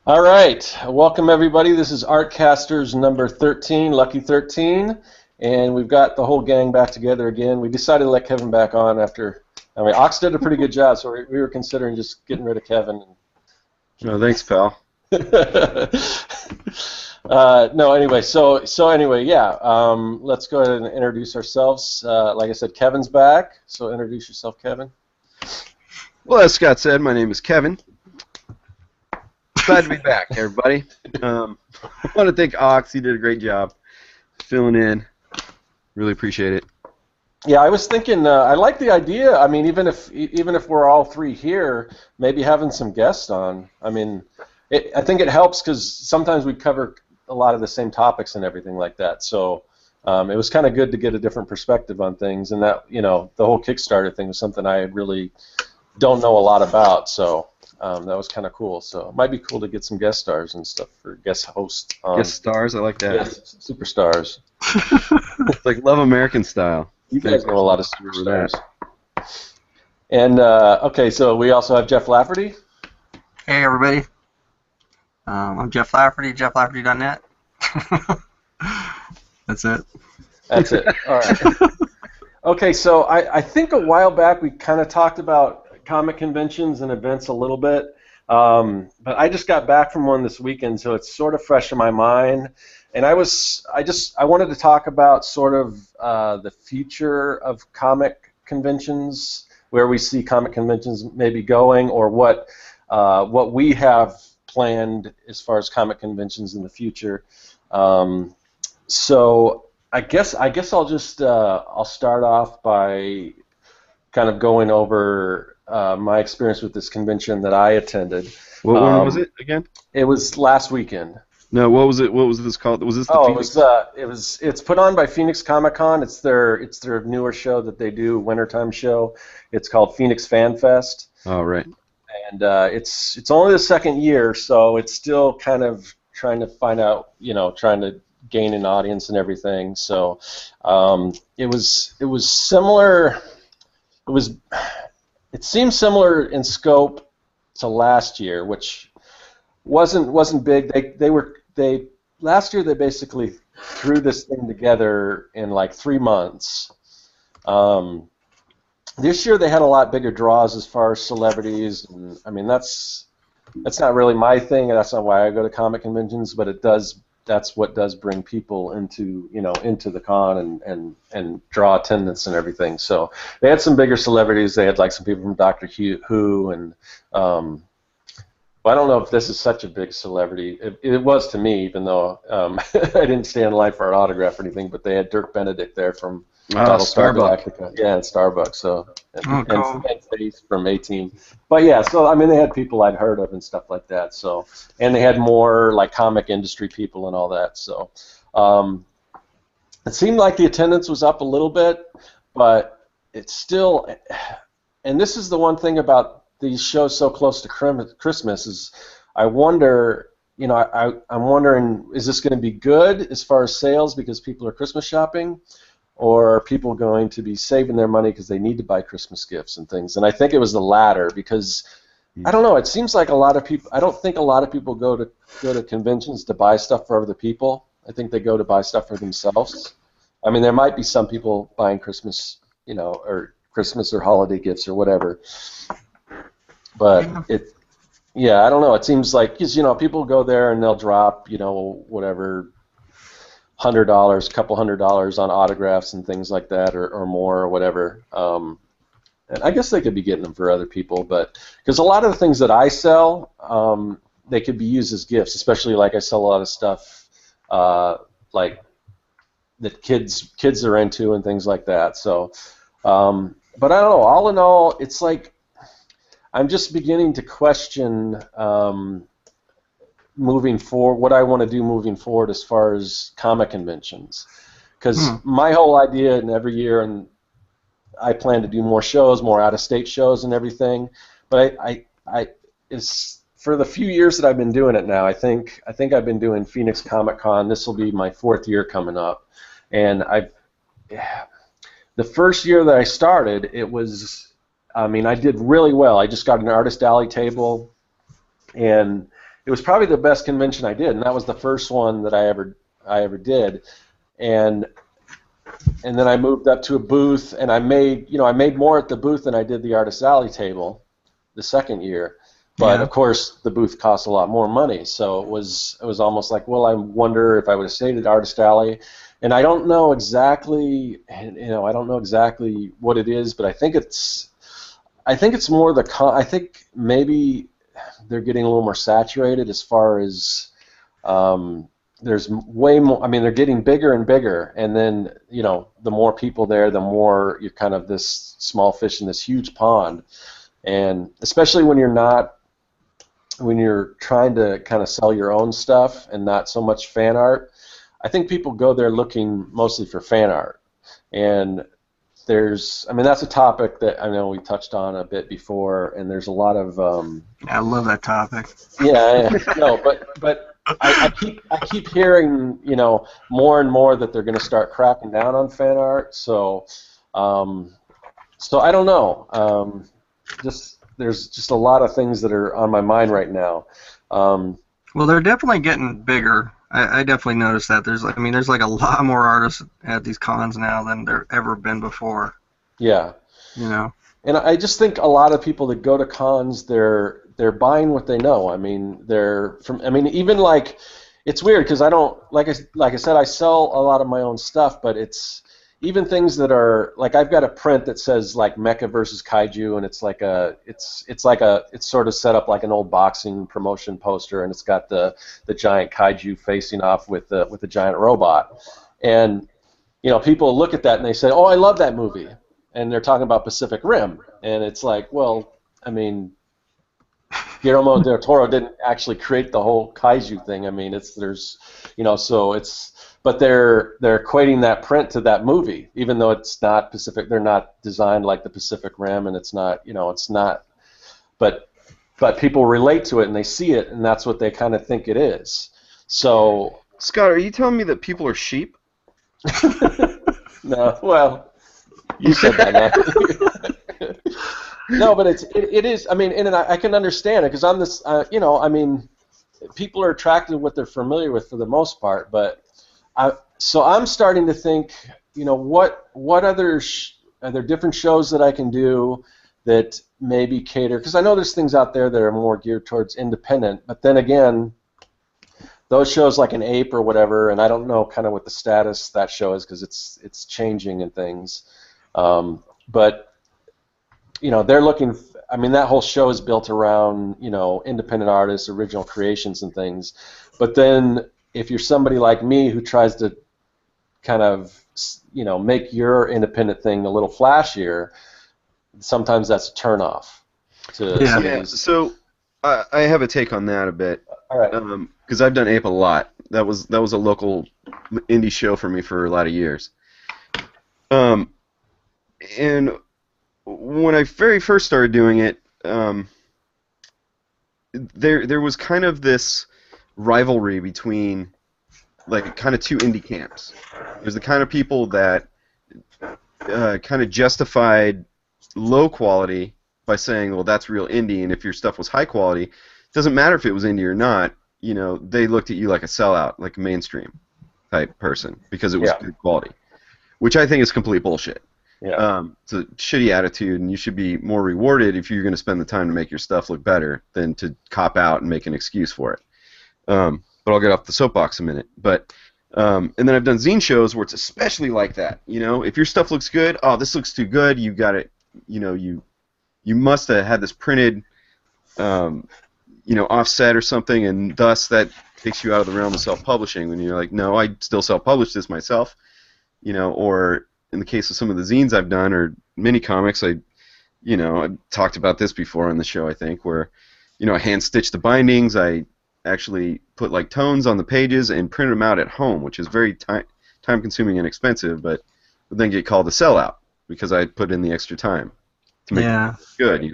All right, welcome everybody. This is Artcasters number 13, Lucky 13, and we've got the whole gang back together again. We decided to let Kevin back on after, Ox did a pretty good job, so we were considering just getting rid of Kevin. No, thanks, pal. No, anyway, so anyway, yeah, let's go ahead and introduce ourselves. Like I said, Kevin's back, so introduce yourself, Kevin. Well, as Scott said, my name is Kevin. Glad to be back, everybody. I want to thank Ox. He did a great job filling in. Really appreciate it. Yeah, I was thinking. I like the idea. I mean, even if we're all three here, maybe having some guests on. I mean, I think it helps because sometimes we cover a lot of the same topics and everything like that. So it was kind of good to get a different perspective on things. And that, the whole Kickstarter thing was something I really don't know a lot about. So that was kind of cool. So it might be cool to get some guest stars and stuff for guest hosts. Guest stars, I like that. Yes, superstars. It's like Love American style. You guys know a lot of superstars. And, okay, so we also have Jeff Lafferty. Hey, everybody. I'm Jeff Lafferty, jefflafferty.net. That's it. That's it. All right. Okay, so I think a while back we kind of talked about comic conventions and events a little bit, but I just got back from one this weekend, so it's sort of fresh in my mind. And I wanted to talk about sort of the future of comic conventions, where we see comic conventions maybe going, or what we have planned as far as comic conventions in the future. So I guess I'll just I'll start off by kind of going over my experience with this convention that I attended. What one was it again? It was last weekend. No, what was it? What was this called? Was this the Phoenix? It's put on by Phoenix Comic Con. It's their newer show that they do, wintertime show. It's called Phoenix Fan Fest. Oh, right. And it's only the second year, so it's still kind of trying to find out, trying to gain an audience and everything. So it was similar. It seemed similar in scope to last year, which wasn't big. They last year they basically threw this thing together in like 3 months. This year they had a lot bigger draws as far as celebrities, and I mean that's not really my thing, and that's not why I go to comic conventions, but that's what does bring people into the con and draw attendance and everything. So they had some bigger celebrities. They had like some people from Doctor Who and well, I don't know if this is such a big celebrity. It was to me, even though I didn't stand in line for an autograph or anything. But they had Dirk Benedict there from Starbucks. Yeah, and Starbucks. So cool. and Face from 18. But yeah, so I mean, they had people I'd heard of and stuff like that. So and they had more like comic industry people and all that. So it seemed like the attendance was up a little bit, but it's still. And this is the one thing about these shows so close to Christmas is I wonder, I'm wondering, is this going to be good as far as sales because people are Christmas shopping, or are people going to be saving their money because they need to buy Christmas gifts and things? And I think it was the latter because I don't know. It seems like a lot of people. I don't think a lot of people go to conventions to buy stuff for other people. I think they go to buy stuff for themselves. I mean, there might be some people buying Christmas, or Christmas or holiday gifts or whatever. But I don't know. It seems like, because people go there and they'll drop, whatever, $100, couple $100 on autographs and things like that, or more, or whatever. And I guess they could be getting them for other people, but because a lot of the things that I sell, they could be used as gifts. Especially like I sell a lot of stuff like that kids are into and things like that. So, but I don't know. All in all, it's like, I'm just beginning to question moving forward, what I want to do moving forward as far as comic conventions, because my whole idea, and every year, and I plan to do more shows, more out-of-state shows and everything. But it's for the few years that I've been doing it now. I think I've been doing Phoenix Comic Con. This will be my 4th year coming up, and the first year that I started, it was. I mean, I did really well. I just got an Artist Alley table, and it was probably the best convention I did, and that was the first one that I ever did, and then I moved up to a booth, and I made more at the booth than I did the Artist Alley table the second year. But Yeah. of course, the booth cost a lot more money, so it was almost like, well, I wonder if I would have stayed at Artist Alley, and I don't know exactly, what it is, but I think it's more I think maybe they're getting a little more saturated as far as there's way more. I mean, they're getting bigger and bigger, and then the more people there, the more you're kind of this small fish in this huge pond, and especially when you're trying to kind of sell your own stuff and not so much fan art, I think people go there looking mostly for fan art. And that's a topic that I know we touched on a bit before, and there's a lot of I love that topic. yeah, no, but I keep hearing more and more that they're going to start cracking down on fan art. So I don't know. There's just a lot of things that are on my mind right now. Well, they're definitely getting bigger. I definitely noticed that. There's like a lot more artists at these cons now than there ever been before. Yeah. And I just think a lot of people that go to cons, they're buying what they know. I mean, even like, it's weird because I don't, like I said, I sell a lot of my own stuff, but it's even things that are like, I've got a print that says like Mecha versus Kaiju, and it's sort of set up like an old boxing promotion poster, and it's got the giant Kaiju facing off with the giant robot, and people look at that and they say, oh, I love that movie, and they're talking about Pacific Rim, and it's like, well, I mean, Guillermo del Toro didn't actually create the whole Kaiju thing. I mean, but they're equating that print to that movie, even though it's not Pacific. They're not designed like the Pacific Rim, and it's not. But people relate to it and they see it, and that's what they kind of think it is. So, Scott, are you telling me that people are sheep? No, well, you said that. No, but it is. I mean, and I can understand it because on this, I mean, people are attracted to what they're familiar with for the most part, but. So I'm starting to think, what other are there different shows that I can do that maybe cater, because I know there's things out there that are more geared towards independent, but then again, those shows like an Ape or whatever, and I don't know kind of what the status that show is because it's changing and things, but they're looking. I mean, that whole show is built around independent artists, original creations, and things, but then. If you're somebody like me who tries to kind of, make your independent thing a little flashier, sometimes that's a turnoff. Yeah. So I have a take on that a bit. All right. Because I've done Ape a lot. That was a local indie show for me for a lot of years. And when I very first started doing it, there was kind of this rivalry between like kind of two indie camps. There's the kind of people that kind of justified low quality by saying, well, that's real indie, and if your stuff was high quality, it doesn't matter if it was indie or not, they looked at you like a sellout, like a mainstream type person because it was good quality, which I think is complete bullshit. Yeah. It's a shitty attitude, and you should be more rewarded if you're going to spend the time to make your stuff look better than to cop out and make an excuse for it. But I'll get off the soapbox a minute. But and then I've done zine shows where it's especially like that. If your stuff looks good, oh, this looks too good. You got it. You must have had this printed, offset or something, and thus that takes you out of the realm of self-publishing. When you're like, no, I still self-publish this myself. Or in the case of some of the zines I've done or mini comics, I've talked about this before on the show, I think, where I hand-stitch the bindings. I actually put like tones on the pages and print them out at home, which is very time-consuming and expensive, but would then get called a sellout because I put in the extra time to make it good.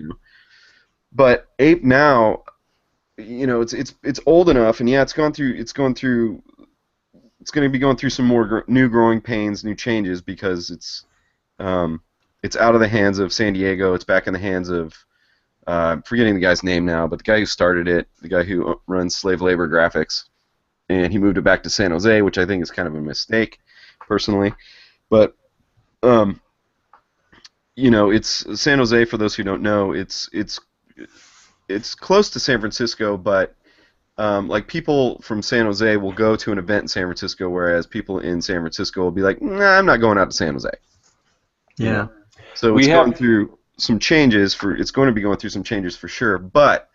But Ape now, it's old enough, and it's going to be going through some more new growing pains, new changes because it's out of the hands of San Diego. It's back in the hands of Forgetting the guy's name now, but the guy who started it, the guy who runs Slave Labor Graphics, and he moved it back to San Jose, which I think is kind of a mistake, personally. But it's San Jose. For those who don't know, it's close to San Francisco, but like people from San Jose will go to an event in San Francisco, whereas people in San Francisco will be like, "Nah, I'm not going out to San Jose." Yeah. So it's going through some changes it's going to be going through some changes for sure. But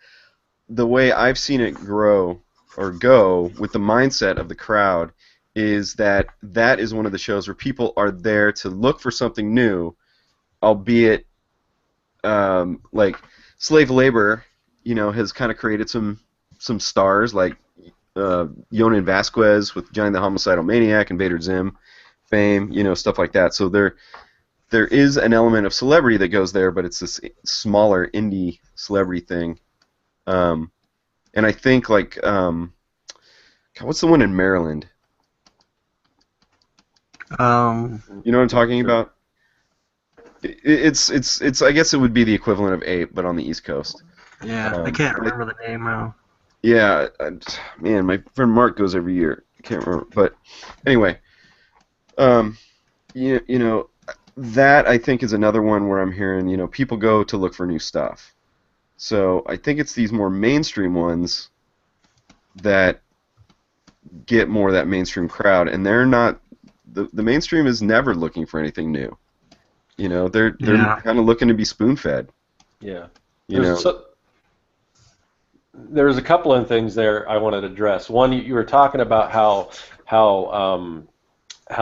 the way I've seen it grow or go with the mindset of the crowd is that is one of the shows where people are there to look for something new, albeit like slave labor, has kind of created some stars like Yonan Vasquez with Johnny the Homicidal Maniac, Invader Zim fame, stuff like that. So there is an element of celebrity that goes there, but it's this smaller indie celebrity thing. And I think like God, what's the one in Maryland? You know what I'm talking about? It's I guess it would be the equivalent of Ape, but on the East Coast. Yeah, I can't remember the name now. Yeah, man, my friend Mark goes every year. I can't remember, but anyway, that I think is another one where I'm hearing, people go to look for new stuff. So I think it's these more mainstream ones that get more of that mainstream crowd, and they're not. The mainstream is never looking for anything new. They're kind of looking to be spoon-fed. Yeah. There's a couple of things there I wanted to address. One, you were talking about how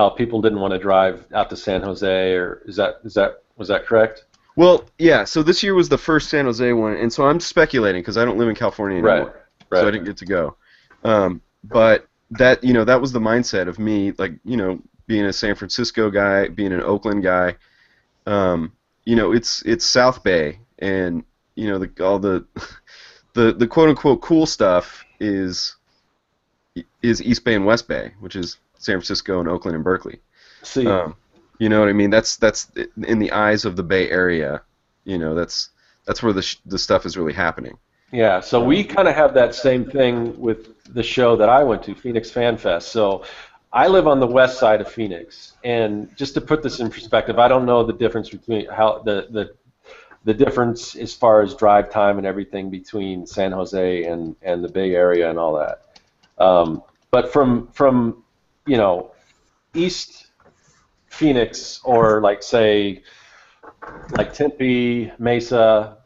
people didn't want to drive out to San Jose, or was that correct? Well, yeah. So this year was the first San Jose one, and so I'm speculating because I don't live in California anymore, right. So I didn't get to go. But that that was the mindset of me, like being a San Francisco guy, being an Oakland guy. It's South Bay, and all the quote unquote cool stuff is East Bay and West Bay, which is San Francisco and Oakland and Berkeley. See, you know what I mean? That's in the eyes of the Bay Area. That's where the stuff is really happening. Yeah, so we kind of have that same thing with the show that I went to, Phoenix Fan Fest. So I live on the west side of Phoenix, and just to put this in perspective, I don't know the difference between how the difference as far as drive time and everything between San Jose and the Bay Area and all that. But from East Phoenix, or like Tempe, Mesa,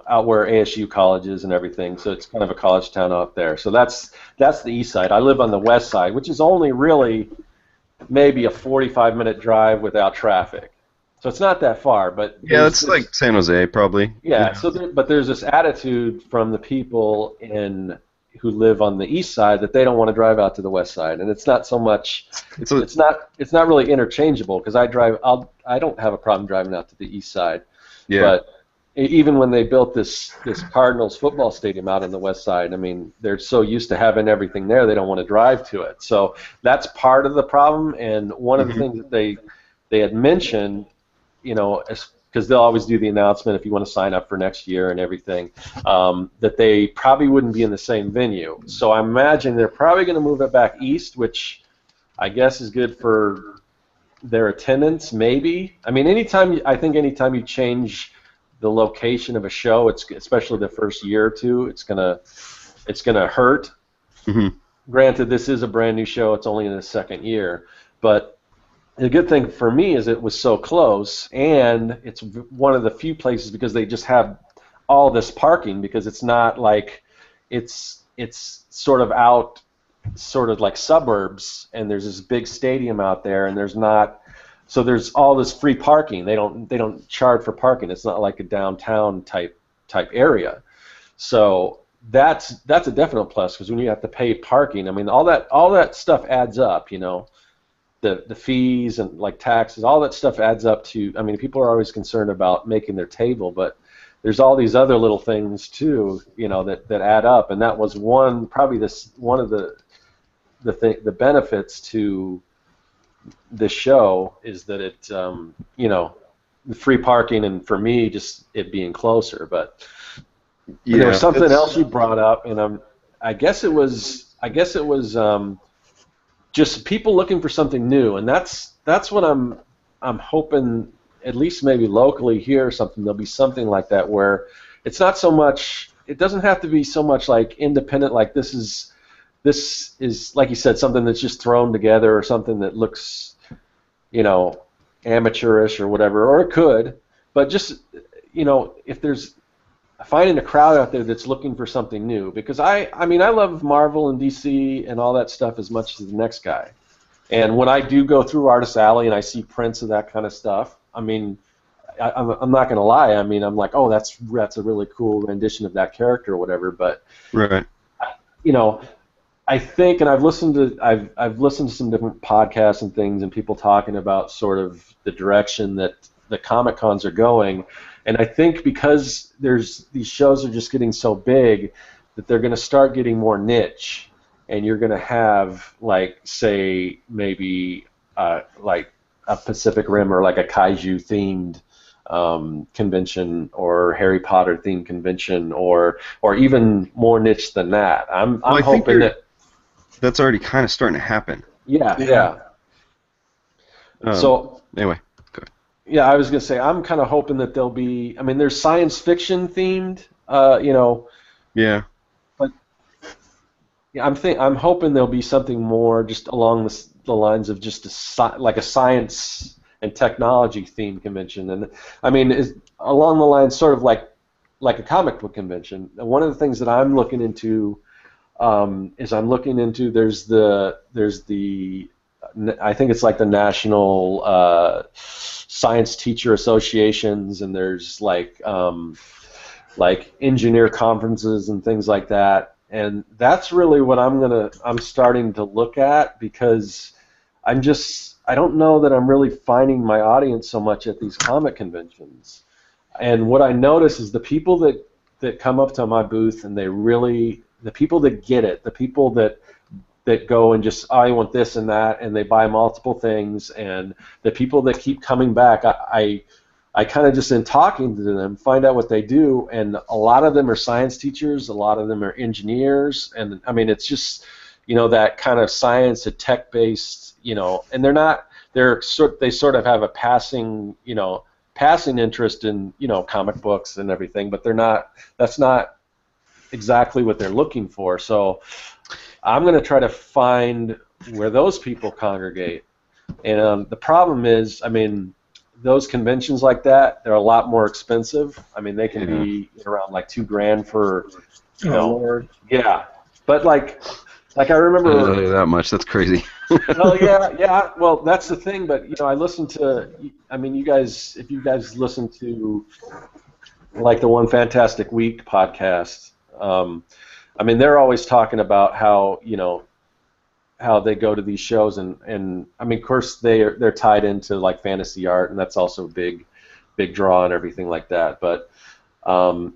out where ASU College is and everything, so it's kind of a college town out there. So that's the east side. I live on the west side, which is only really maybe a 45-minute drive without traffic. So it's not that far, but yeah, it's like San Jose probably. Yeah. So but there's this attitude from the people who live on the east side that they don't want to drive out to the west side, and it's not so much. It's not really interchangeable, because I don't have a problem driving out to the east side. Yeah. But even when they built this Cardinals football stadium out on the west side, I mean, they're so used to having everything there, they don't want to drive to it. So that's part of the problem. And one of the things that they had mentioned, because they'll always do the announcement if you want to sign up for next year and everything, that they probably wouldn't be in the same venue. So I imagine they're probably going to move it back east, which I guess is good for their attendance, maybe. I mean, anytime you change the location of a show, especially the first year or two, it's gonna hurt. Mm-hmm. Granted, this is a brand new show; it's only in the second year. But the good thing for me is it was so close, and it's one of the few places, because they just have all this parking, because it's not like it's sort of out, sort of like suburbs, and there's this big stadium out there, and there's all this free parking. They don't charge for parking. It's not like a downtown type area. So that's a definite plus, because when you have to pay parking, I mean, all that stuff adds up, the fees and like taxes, all that stuff adds up to. I mean, people are always concerned about making their table, but there's all these other little things too, that add up, and that was one of the benefits to this show, is that it free parking and for me just it being closer. But Yeah, there was something else you brought up, and I guess it was just people looking for something new, and that's what I'm hoping, at least maybe locally here or something, there'll be something like that where it's not so much, it doesn't have to be so much like independent, like this is like you said, something that's just thrown together or something that looks, amateurish or whatever, or it could, but just, if there's finding a crowd out there that's looking for something new, because I mean I love Marvel and DC and all that stuff as much as the next guy. And when I do go through Artist Alley and I see prints of that kind of stuff, I mean, I'm not going to lie. I mean, I'm like, oh, that's a really cool rendition of that character or whatever. But right. I think, and I've listened to some different podcasts and things, and people talking about sort of the direction that the Comic Cons are going. And I think because these shows are just getting so big that they're going to start getting more niche, and you're going to have, like, say, maybe like a Pacific Rim or like a kaiju themed convention, or Harry Potter themed convention, or even more niche than that. I'm hoping that's already kind of starting to happen. Yeah. So anyway, go ahead. Yeah, I was gonna say I'm kind of hoping that there'll be. I mean, there's science fiction themed, Yeah. But yeah, I'm hoping there'll be something more just along the lines of just like a science and technology themed convention, and I mean, along the lines sort of like a comic book convention. And one of the things that I'm looking into there's the I think it's like the National Science Teacher Associations, and there's like engineer conferences and things like that, and that's really what I'm starting to look at, because I don't know that I'm really finding my audience so much at these comic conventions. And what I notice is the people that come up to my booth and the people that get it, the people that go and just, I want this and that, and they buy multiple things, and the people that keep coming back, I kind of just in talking to them find out what they do, and a lot of them are science teachers, a lot of them are engineers, and I mean it's just that kind of science and tech based, and they sort of have a passing interest in comic books and everything, but that's not exactly what they're looking for. So I'm going to try to find where those people congregate. And the problem is, I mean, those conventions like that, they're a lot more expensive. I mean, they can be around like $2,000 for, yeah. But like I remember that much. That's crazy. Oh yeah. Well, that's the thing. But I listen to. I mean, if you guys listen to like the One Fantastic Week podcast, I mean, they're always talking about how how they go to these shows, and I mean, of course, they're tied into like fantasy art, and that's also a big draw and everything like that. But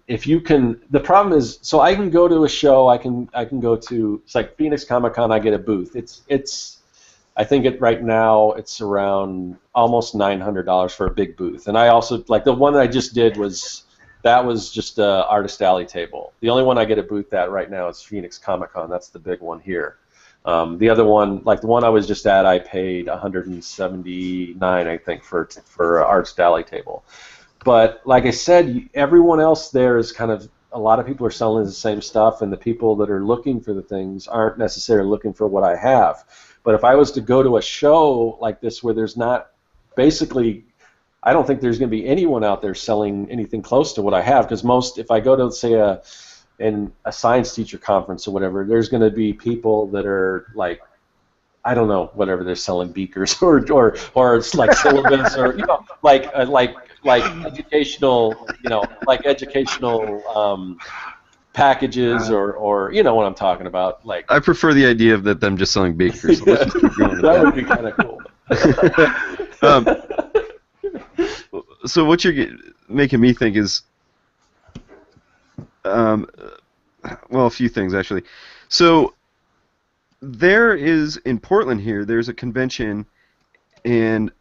if you can, the problem is, so I can go to a show, I can go to, it's like Phoenix Comic Con, I get a booth. I think right now it's around almost $900 for a big booth, and I also like the one that I just did was just a Artist Alley table. The only one I get a booth at right now is Phoenix Comic Con. That's the big one here. The other one, like the one I was just at, I paid $179, I think, for Artist Alley table. But like I said, everyone else there is kind of, a lot of people are selling the same stuff, and the people that are looking for the things aren't necessarily looking for what I have. But if I was to go to a show like this where there's not, basically, I don't think there's going to be anyone out there selling anything close to what I have, because if I go to, say, a science teacher conference or whatever, there's going to be people that are like, I don't know, whatever, they're selling beakers or it's like syllabus or like educational packages or what I'm talking about. Like, I prefer the idea of them just selling beakers. So let's just keep going with that would be kind of cool. So what you're making me think is, well, a few things actually. So there is, in Portland here, there's a convention, and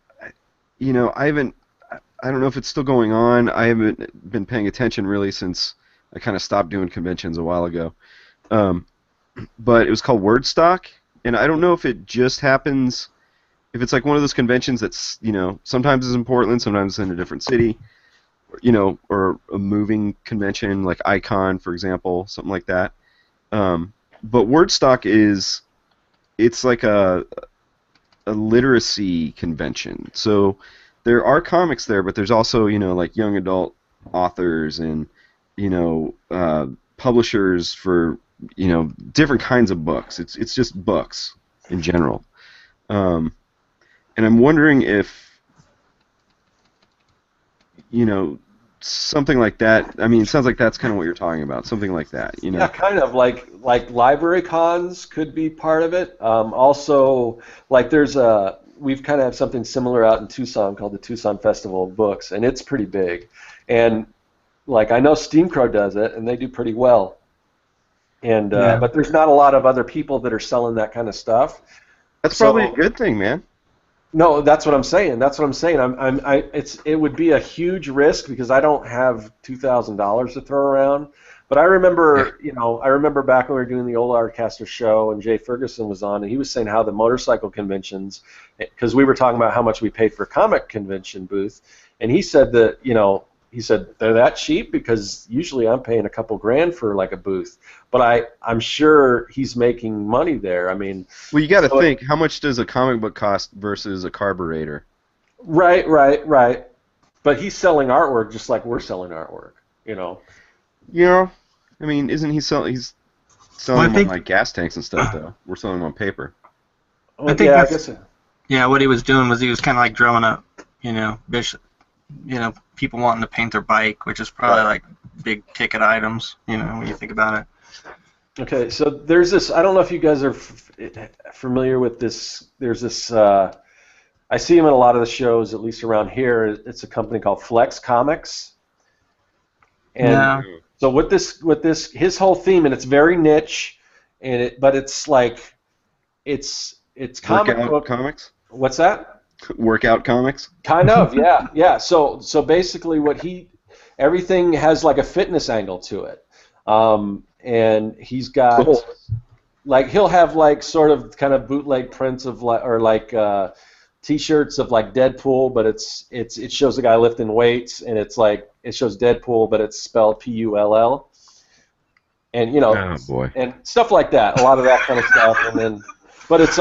I don't know if it's still going on. I haven't been paying attention really since I kind of stopped doing conventions a while ago. But it was called Wordstock, and I don't know if it just happens, if it's like one of those conventions that's, sometimes it's in Portland, sometimes it's in a different city, or a moving convention like Icon, for example, something like that. But Wordstock it's like a literacy convention. So there are comics there, but there's also, like young adult authors and, publishers for, different kinds of books. It's just books in general. And I'm wondering if, something like that. I mean, it sounds like that's kind of what you're talking about. Something like that, Yeah, kind of like library cons could be part of it. Also, like we've kind of have something similar out in Tucson called the Tucson Festival of Books, and it's pretty big. And like I know Steam Crow does it, and they do pretty well. And but there's not a lot of other people that are selling that kind of stuff. That's probably a good thing, man. No, that's what I'm saying. It would be a huge risk because I don't have $2,000 to throw around. But I remember, I remember back when we were doing the old Artcasters show and Jay Ferguson was on, and he was saying how the motorcycle conventions, because we were talking about how much we paid for a comic convention booth, and he said that, he said they're that cheap because usually I'm paying a couple grand for like a booth, but I'm sure he's making money there. I mean, well, you got to think, how much does a comic book cost versus a carburetor? Right. But he's selling artwork just like we're selling artwork, I mean, isn't he's selling them on like gas tanks and stuff though? We're selling them on paper. Well, I think I guess so. Yeah, what he was doing was he was kind of like drawing up, people wanting to paint their bike, which is probably like big ticket items, when you think about it. Okay, so there's this, I don't know if you guys are familiar with this, there's this, I see him in a lot of the shows, at least around here. It's a company called Flex Comics. And so with this, his whole theme, and it's very niche, but it's like, it's comic book comics? What's that? Workout comics? Kind of, yeah. So basically everything has like a fitness angle to it. And he's got, like, he'll have like sort of kind of bootleg prints of T-shirts of like Deadpool, but it shows a guy lifting weights, and it's like it shows Deadpool, but it's spelled Pull. And oh boy, and stuff like that. A lot of that kind of stuff, and then. But it's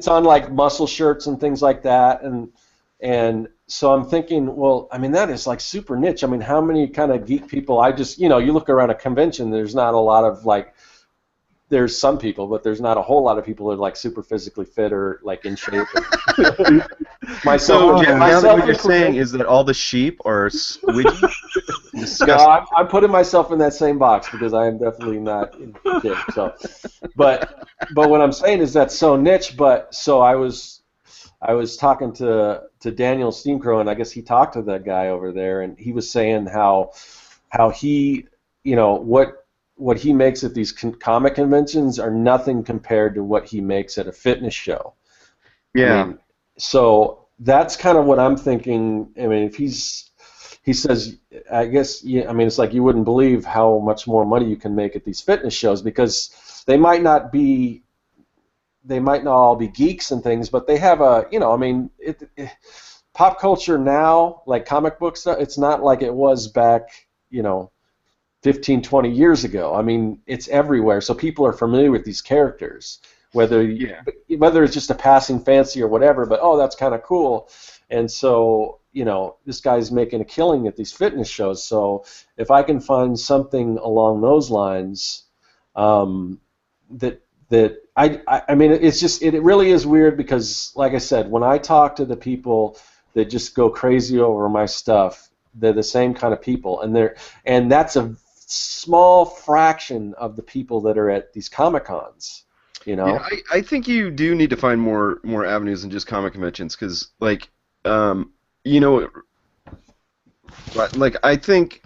on like muscle shirts and things like that, and so I'm thinking, well, I mean that is like super niche. I mean, how many kind of geek people? You look around a convention, there's not a lot of like, there's some people, but there's not a whole lot of people that are like super physically fit or like in shape. So now that what you're saying is that all the sheep are squidgy? No, I'm putting myself in that same box because I am definitely not in shape. So, but what I'm saying is that's so niche. But so I was talking to Daniel Steamcrow, and I guess he talked to that guy over there, and he was saying how he, what he makes at these comic conventions are nothing compared to what he makes at a fitness show. Yeah. I mean, so that's kind of what I'm thinking. I mean, if he says, I guess, I mean, it's like you wouldn't believe how much more money you can make at these fitness shows because they might not all be geeks and things, but they have I mean, pop culture now, like comic books, it's not like it was back, 15, 20 years ago. I mean, it's everywhere, so people are familiar with these characters, whether it's just a passing fancy or whatever, but that's kind of cool. And so, this guy's making a killing at these fitness shows, so if I can find something along those lines, I mean, it's just, it really is weird because, like I said, when I talk to the people that just go crazy over my stuff, they're the same kind of people, and that's a small fraction of the people that are at these Comic-Cons, Yeah, I think you do need to find more avenues than just comic conventions, because, like, like, I think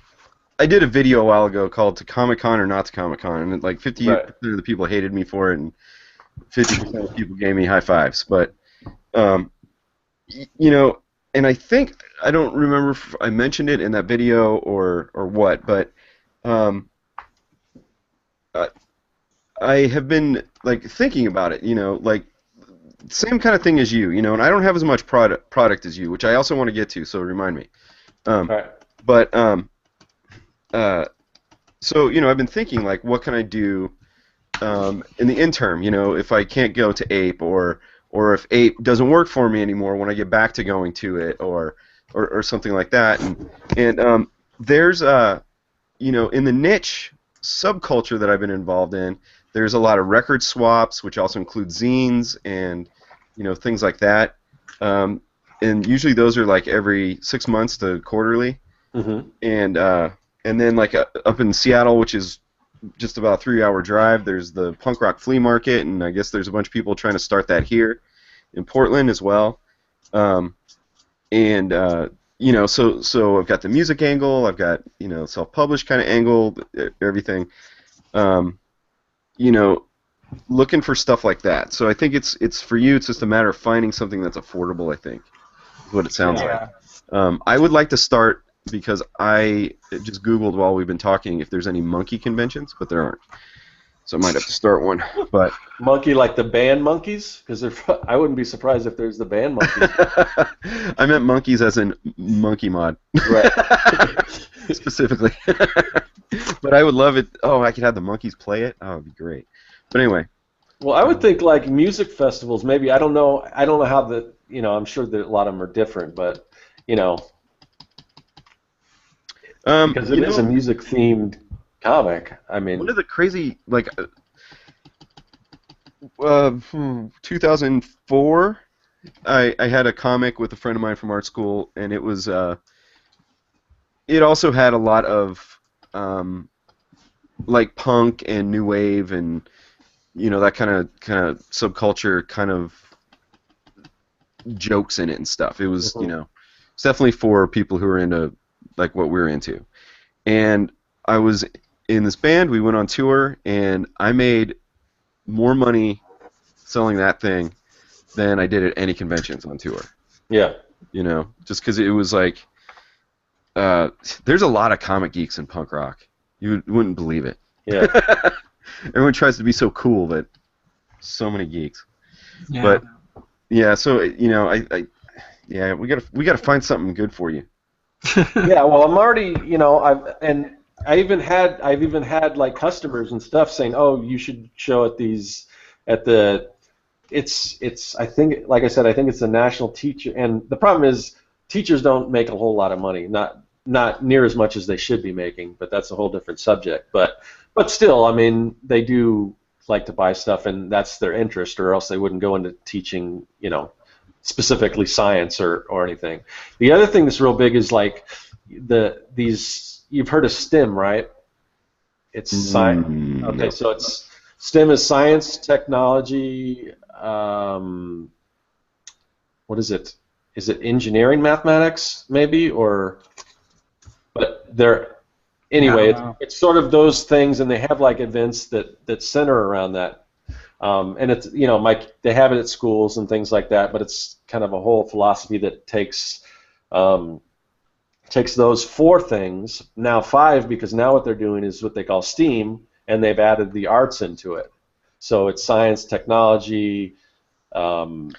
I did a video a while ago called "To Comic-Con or Not to Comic-Con," and like 50% of the people hated me for it, and 50% of the people gave me high fives. But and I think I don't remember if I mentioned it in that video or what, but I, I have been like thinking about it, like same kind of thing as you, and I don't have as much product as you, which I also want to get to, so remind me. All right. But so I've been thinking like, what can I do in the interim? If I can't go to Ape, or if Ape doesn't work for me anymore when I get back to going to it, or something like that. And there's in the niche subculture that I've been involved in, there's a lot of record swaps, which also include zines and things like that. And usually those are like every 6 months to quarterly. Mm-hmm. And then like up in Seattle, which is just about a 3-hour drive, there's the punk rock flea market, and I guess there's a bunch of people trying to start that here in Portland as well. So I've got the music angle, I've got self-published kind of angle, everything. Looking for stuff like that. So I think it's for you. It's just a matter of finding something that's affordable. I think is what it sounds like. I would like to start, because I just Googled while we've been talking if there's any monkey conventions, but there aren't. So I might have to start one. But Monkey, like the band Monkeys? Because I wouldn't be surprised if there's the band Monkeys. I meant monkeys as in monkey mod. Right. Specifically. But I would love it. Oh, I could have the monkeys play it. Oh, it'd be great. But anyway. Well, I would think like music festivals. Maybe I don't know how the I'm sure that a lot of them are different, but because it is a music themed comic. I mean, one of the crazy 2004, I had a comic with a friend of mine from art school, and it was it also had a lot of like punk and new wave and that kind of subculture kind of jokes in it and stuff. It was it's definitely for people who are into like what we're into. And I was in this band, we went on tour, and I made more money selling that thing than I did at any conventions on tour. Yeah. Just because it was like, there's a lot of comic geeks in punk rock. You wouldn't believe it. Yeah. Everyone tries to be so cool, but so many geeks. Yeah. But yeah, so we gotta find something good for you. Yeah, well, I'm already, I've even had like customers and stuff saying, "Oh, you should show at it's I think, like I said, I think it's the National Teacher," and the problem is teachers don't make a whole lot of money, not near as much as they should be making, but that's a whole different subject. But still, I mean, they do like to buy stuff, and that's their interest, or else they wouldn't go into teaching, specifically science or anything. The other thing that's real big is like these. You've heard of STEM, right? It's science. Okay, no. so it's STEM is science, technology. What is it? Is it engineering, mathematics, maybe, or? But they're anyway. It's sort of those things, and they have like events that center around that. And it's they have it at schools and things like that, but it's kind of a whole philosophy that takes those 4 things, now 5, because now what they're doing is what they call STEAM, and they've added the arts into it. So it's science, technology.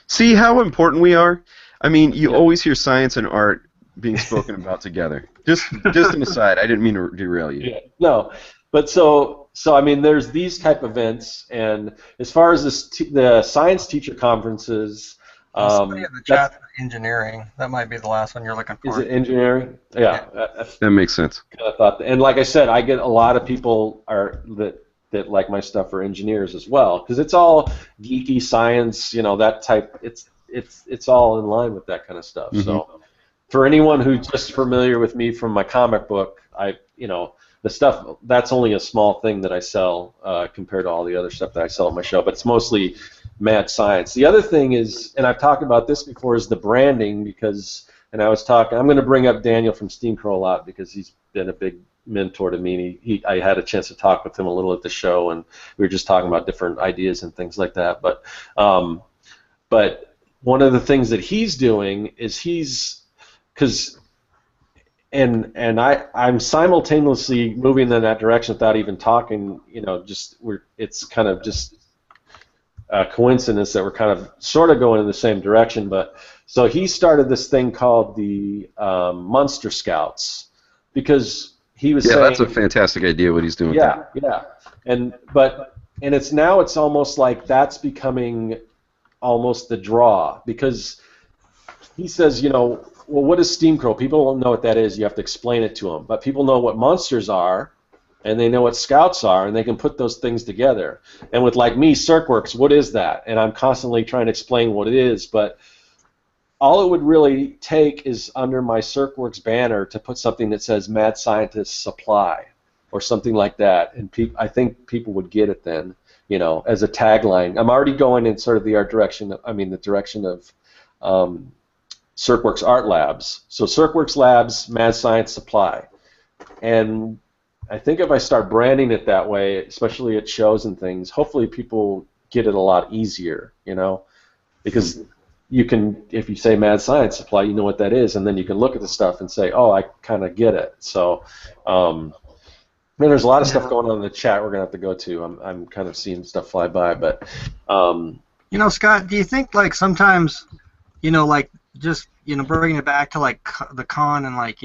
See how important we are? I mean, you always hear science and art being spoken about together. Just an aside, I didn't mean to derail you. Yeah, no, but so I mean, there's these type of events, and as far as the science teacher conferences, somebody in the chat for engineering. That might be the last one you're looking for. Is it engineering? Yeah. That makes sense. Kind of thought, and like I said, I get a lot of people that like my stuff for engineers as well, because it's all geeky science, that type. It's all in line with that kind of stuff. Mm-hmm. So for anyone who's just familiar with me from my comic book, the stuff, that's only a small thing that I sell compared to all the other stuff that I sell at my show, but it's mostly mad science. The other thing is, and I've talked about this before, is the branding, I'm going to bring up Daniel from Steam Crow a lot because he's been a big mentor to me. I had a chance to talk with him a little at the show, and we were just talking about different ideas and things like that. But one of the things that he's doing is he's because I'm simultaneously moving in that direction without even talking. It's kind of just a coincidence that we're kind of sort of going in the same direction. But so he started this thing called the Munster Scouts because he was saying, that's a fantastic idea what he's doing. Yeah, and it's almost like that's becoming almost the draw because he says, well, what is steam crow? People don't know what that is. You have to explain it to them. But people know what monsters are, and they know what scouts are, and they can put those things together. And with like me, Circworks, what is that? And I'm constantly trying to explain what it is, but all it would really take is under my Circworks banner to put something that says Mad Scientist Supply or something like that, and I think people would get it then, as a tagline. I'm already going in sort of the direction of Circworks Art Labs. So Circworks Labs, Mad Science Supply. And I think if I start branding it that way, especially at shows and things, hopefully people get it a lot easier, because you can, if you say Mad Science Supply, you know what that is, and then you can look at the stuff and say, oh, I kind of get it. So, there's a lot of stuff going on in the chat we're going to have to go to. I'm kind of seeing stuff fly by, but... Scott, do you think, like, sometimes, like, just, bringing it back to, like, the con and, like,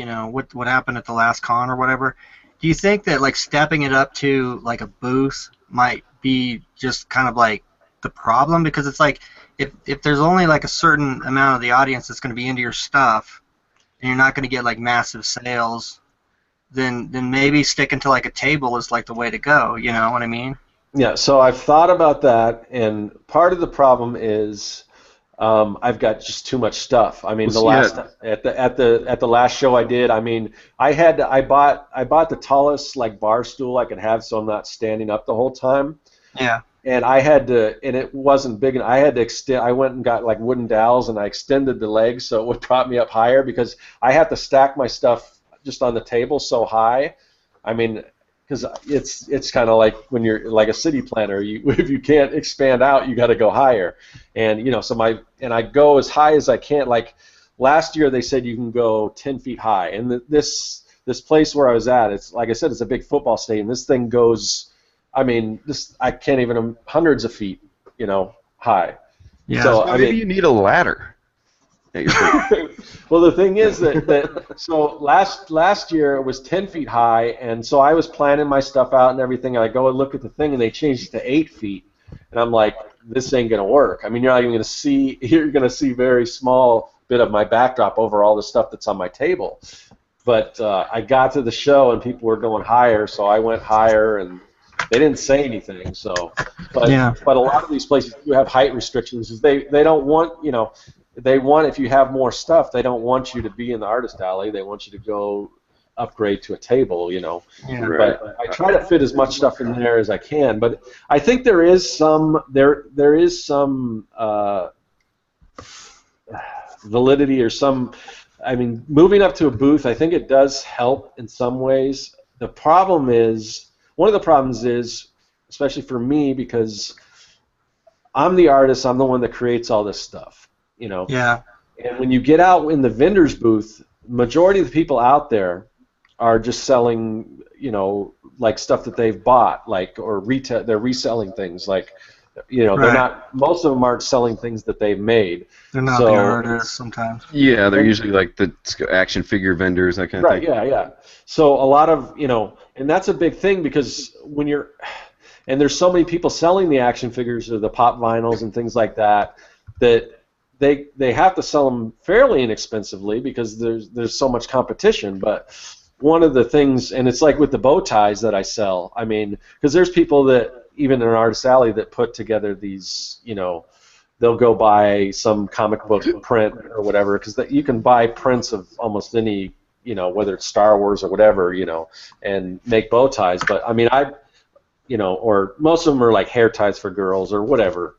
what happened at the last con or whatever, do you think that, like, stepping it up to, like, a booth might be just kind of, like, the problem? Because it's like, if there's only like a certain amount of the audience that's going to be into your stuff, and you're not going to get like massive sales, then maybe sticking to like a table is like the way to go. You know what I mean? Yeah. So I've thought about that, and part of the problem is I've got just too much stuff. I mean, at the last show I did, I mean, I bought the tallest like bar stool I could have, so I'm not standing up the whole time. Yeah. And I had to, and it wasn't big enough. I had to extend. I went and got like wooden dowels, and I extended the legs so it would prop me up higher because I have to stack my stuff just on the table so high. I mean, because it's kind of like when you're like a city planner. If you can't expand out, you got to go higher. And so I go as high as I can. Like last year, they said you can go 10 feet high, and this place where I was at, it's like I said, it's a big football stadium. This thing goes. I mean, I can't even hundreds of feet, high. Yeah. So maybe you need a ladder. Well, the thing is that so last year it was 10 feet high, and so I was planning my stuff out and everything, and I go and look at the thing, and they changed it to 8 feet, and I'm like, this ain't gonna work. I mean, you're not even gonna see. You're gonna see very small bit of my backdrop over all the stuff that's on my table. But I got to the show, and people were going higher, so I went higher, and they didn't say anything, but a lot of these places do have height restrictions. They don't want, they want, if you have more stuff, they don't want you to be in the artist alley. They want you to go upgrade to a table, Yeah. But I try to fit as much stuff in there as I can. But I think there is some validity or some. I mean, moving up to a booth, I think it does help in some ways. The problem is. One of the problems is, especially for me, because I'm the artist, I'm the one that creates all this stuff, Yeah. And when you get out in the vendor's booth, majority of the people out there are just selling, like stuff that they've bought, like or retail. They're reselling things, like, they're not. Most of them aren't selling things that they've made. They're not the artists sometimes. Yeah, they're usually like the action figure vendors, that kind of thing. Right. Yeah. So a lot of and that's a big thing because when and there's so many people selling the action figures or the pop vinyls and things like that they have to sell them fairly inexpensively because there's so much competition. But one of the things, and it's like with the bow ties that I sell, I mean, because there's people that even in an artist alley that put together these, they'll go buy some comic book print or whatever, because you can buy prints of almost any, whether it's Star Wars or whatever, and make bow ties. But I mean, or most of them are like hair ties for girls or whatever,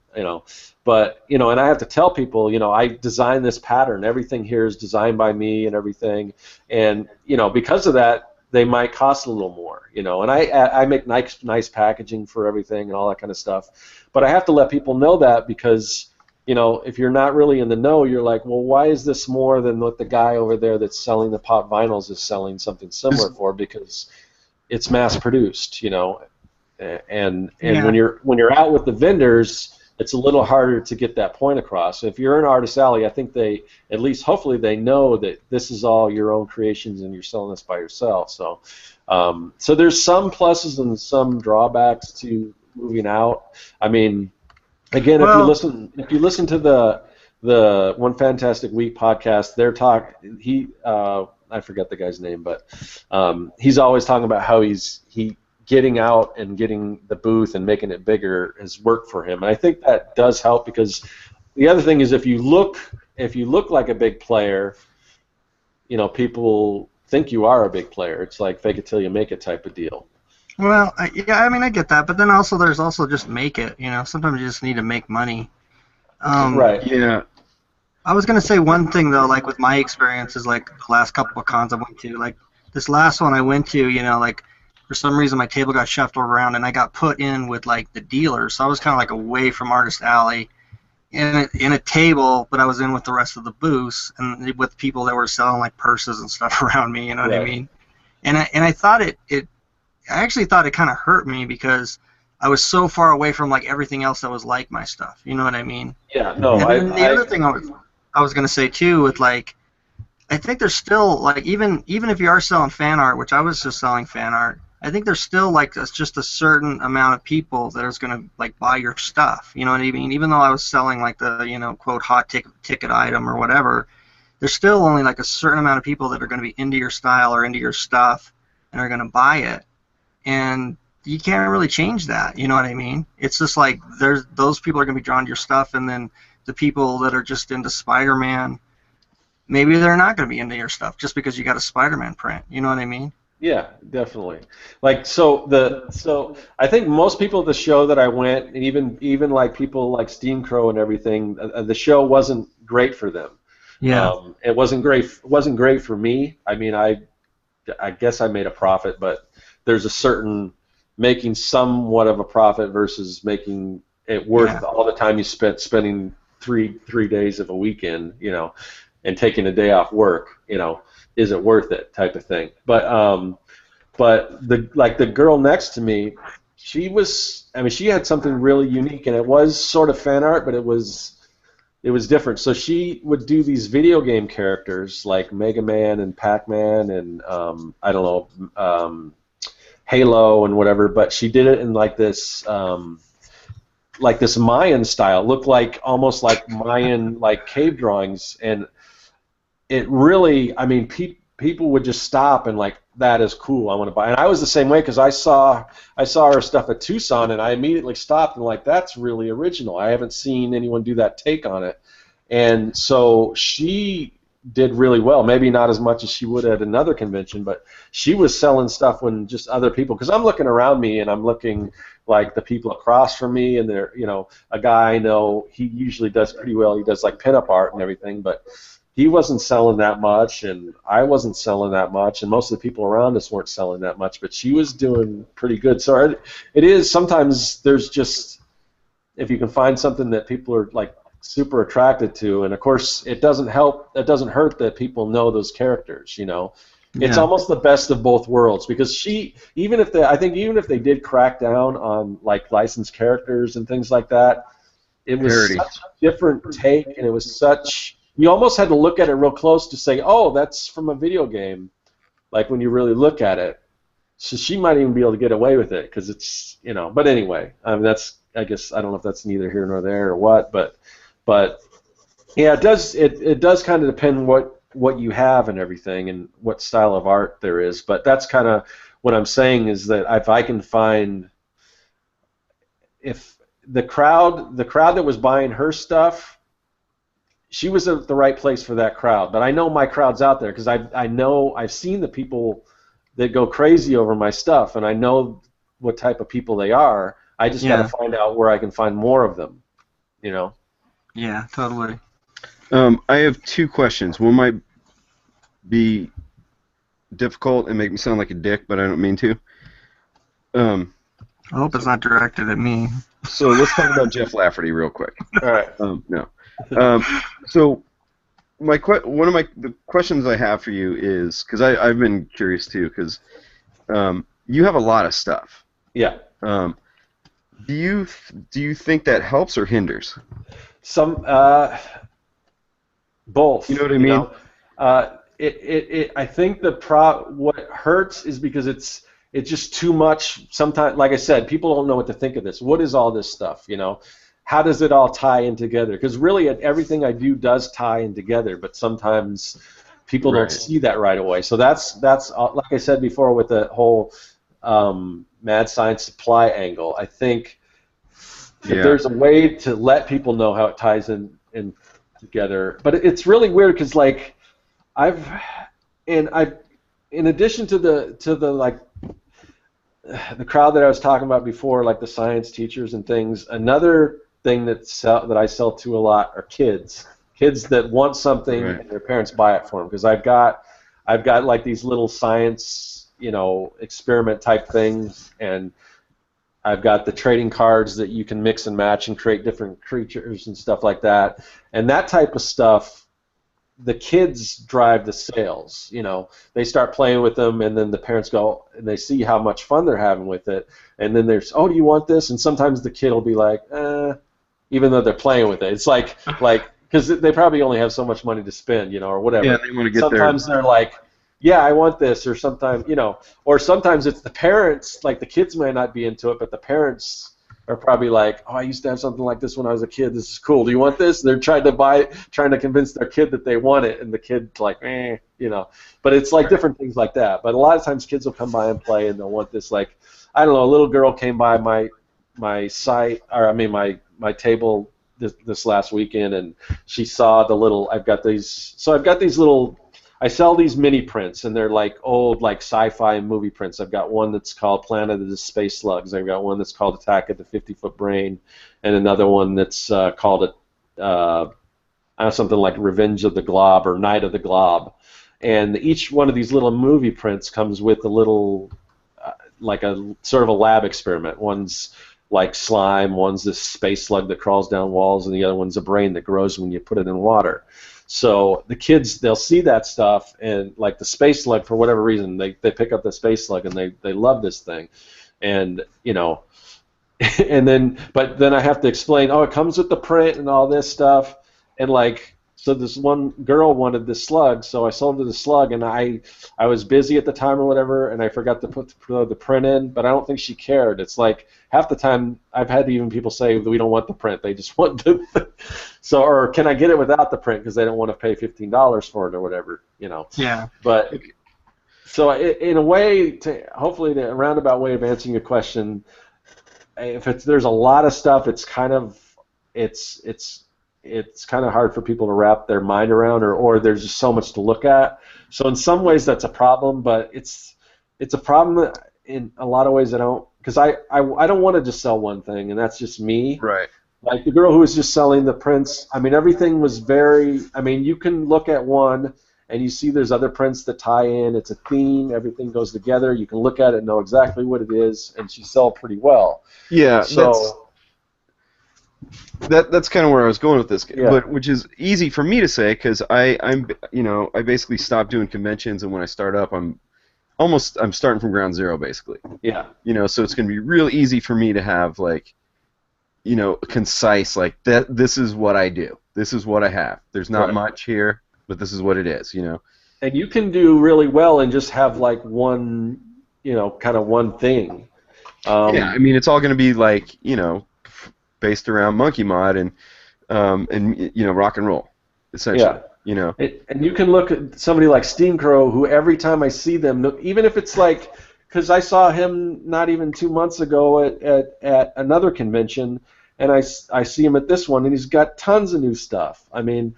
But and I have to tell people, I designed this pattern. Everything here is designed by me and everything, and because of that, they might cost a little more, and I make nice packaging for everything and all that kind of stuff. But I have to let people know that because if you're not really in the know, you're like, well, why is this more than what the guy over there that's selling the pop vinyls is selling something similar for? Because it's mass produced, and when you're out with the vendors, it's a little harder to get that point across. If you're in Artist Alley, I think they, at least hopefully they know that this is all your own creations and you're selling this by yourself. So so there's some pluses and some drawbacks to moving out. I mean, again, if you listen to the One Fantastic Week podcast, I forget the guy's name, but he's always talking about how he getting out and getting the booth and making it bigger has worked for him, and I think that does help, because the other thing is if you look like a big player, people think you are a big player. It's like fake it till you make it type of deal. Well, I get that, but then there's also just make it. Sometimes you just need to make money. Right. Yeah. I was gonna say one thing though, like with my experiences, like the last couple of cons I went to, like this last one I went to, like for some reason my table got shuffled around and I got put in with like the dealers, so I was kind of like away from Artist Alley, in a table, but I was in with the rest of the booths and with people that were selling like purses and stuff around me. You know what I mean? And I thought I actually thought it kind of hurt me because I was so far away from like everything else that was like my stuff. You know what I mean? Yeah. No. And the other thing I was gonna say too, with like, I think there's still like even if you are selling fan art, which I was just selling fan art, I think there's still like just a certain amount of people that is gonna like buy your stuff. You know what I mean? Even though I was selling like the quote hot ticket item or whatever, there's still only like a certain amount of people that are gonna be into your style or into your stuff and are gonna buy it, and you can't really change that. You know what I mean? It's just like those people are gonna be drawn to your stuff, and then the people that are just into Spider-Man, maybe they're not going to be into your stuff just because you got a Spider-Man print. You know what I mean? Yeah, definitely. Like so I think most people at the show that I went, and even like people like Steam Crow and everything, the show wasn't great for them. Yeah. It wasn't great for me. I mean, I guess I made a profit, but there's a certain making somewhat of a profit versus making it worth all the time you spending three days of a weekend, and taking a day off work, is it worth it type of thing. But the girl next to me, she had something really unique, and it was sort of fan art, but it was different. So she would do these video game characters like Mega Man and Pac-Man and I don't know, Halo and whatever, but she did it in like this Mayan style. It looked like almost like Mayan like cave drawings, and it really, I mean, people would just stop and like, that is cool, I want to buy. And I was the same way, because I saw her stuff at Tucson, and I immediately stopped and like, that's really original. I haven't seen anyone do that take on it. And so she did really well. Maybe not as much as she would at another convention, but she was selling stuff when just other people, because I'm looking around me and I'm looking like the people across from me, and they're, a guy I know, he usually does pretty well. He does like pinup art and everything, but he wasn't selling that much, and I wasn't selling that much, and most of the people around us weren't selling that much, but she was doing pretty good. So it is, sometimes there's just, if you can find something that people are like super attracted to, and of course it doesn't hurt that people know those characters, It's almost the best of both worlds, because even if they did crack down on like licensed characters and things like that, it was such a different take, and it was such, you almost had to look at it real close to say, oh, that's from a video game, like when you really look at it. So she might even be able to get away with it, because it's, but anyway, that's, I guess, I don't know if that's neither here nor there or what, but yeah, it does kind of depend what you have and everything, and what style of art there is. But that's kind of what I'm saying, is that if I can find, if the crowd that was buying her stuff, she was at the right place for that crowd. But I know my crowd's out there, because I've seen the people that go crazy over my stuff, and I know what type of people they are. I just got to find out where I can find more of them, Yeah, totally. I have two questions. One might be difficult and make me sound like a dick, but I don't mean to. I hope it's not directed at me. So let's talk about Jeff Lafferty real quick. All right. No. So one of the questions I have for you is, because I've been curious too, because you have a lot of stuff. Yeah. Do you think that helps or hinders? Some both. You know what I mean? I think what hurts is because it's just too much. Sometimes, like I said, people don't know what to think of this. What is all this stuff? You know, how does it all tie in together? Because really, everything I do does tie in together, but sometimes people don't see that right away. So that's like I said before with the whole mad science supply angle. I think if there's a way to let people know how it ties in together, but it's really weird because like in addition to the like the crowd that I was talking about before, like the science teachers and things, another thing that I sell to a lot are kids that want something and their parents buy it for them, because I've got like these little science, you know, experiment type things, and I've got the trading cards that you can mix and match and create different creatures and stuff like that. And that type of stuff, the kids drive the sales. You know, they start playing with them, and then the parents go and they see how much fun they're having with it. And then there's, oh, do you want this? And sometimes the kid will be like, even though they're playing with it. It's like because they probably only have so much money to spend, you know, or whatever. Yeah, they want to get sometimes they're like, yeah, I want this, or sometimes, you know, or sometimes it's the parents, like the kids may not be into it, but the parents are probably like, oh, I used to have something like this when I was a kid. This is cool. Do you want this? They're trying to convince their kid that they want it, and the kid's like, you know. But it's like different things like that. But a lot of times kids will come by and play, and they'll want this. Like, I don't know, a little girl came by my site, or I mean my table this last weekend, and she saw the little. I've got these little. I sell these mini prints, and they're like old, like sci-fi movie prints. I've got one that's called Planet of the Space Slugs. I've got one that's called Attack of the 50-Foot Brain, and another one that's called something like Revenge of the Glob or Night of the Glob. And each one of these little movie prints comes with a little, like a sort of a lab experiment. One's like slime, one's this space slug that crawls down walls, and the other one's a brain that grows when you put it in water. So the kids, they'll see that stuff, and like the space slug, for whatever reason, they pick up the space slug and they love this thing, and you know, but then I have to explain, oh, it comes with the print and all this stuff, and like, so this one girl wanted this slug, so I sold her the slug, and I was busy at the time or whatever, and I forgot to put the print in, but I don't think she cared. It's like half the time I've had even people say we don't want the print, they just want the so, or can I get it without the print because they don't want to pay $15 for it or whatever, you know. Yeah. But so in a way, hopefully the roundabout way of answering your question, if there's a lot of stuff, it's kind of hard for people to wrap their mind around, or there's just so much to look at. So in some ways that's a problem, but it's a problem in a lot of ways because I don't want to just sell one thing, and that's just me. Right. Like the girl who was just selling the prints, I mean, everything was you can look at one and you see there's other prints that tie in. It's a theme. Everything goes together. You can look at it and know exactly what it is, and she sold pretty well. Yeah, so that's kind of where I was going with this, but which is easy for me to say because I'm I basically stopped doing conventions, and when I start up, I'm starting from ground zero basically. Yeah. So it's going to be real easy for me to have like, concise, like that. This is what I do. This is what I have. There's not much here, but this is what it is. And you can do really well and just have like one, kind of one thing. Yeah, I mean, it's all going to be like, based around monkey mod and rock and roll, essentially. Yeah. And you can look at somebody like Steam Crow, who every time I see them, even if it's like, because I saw him not even 2 months ago at another convention, and I see him at this one, and he's got tons of new stuff. I mean,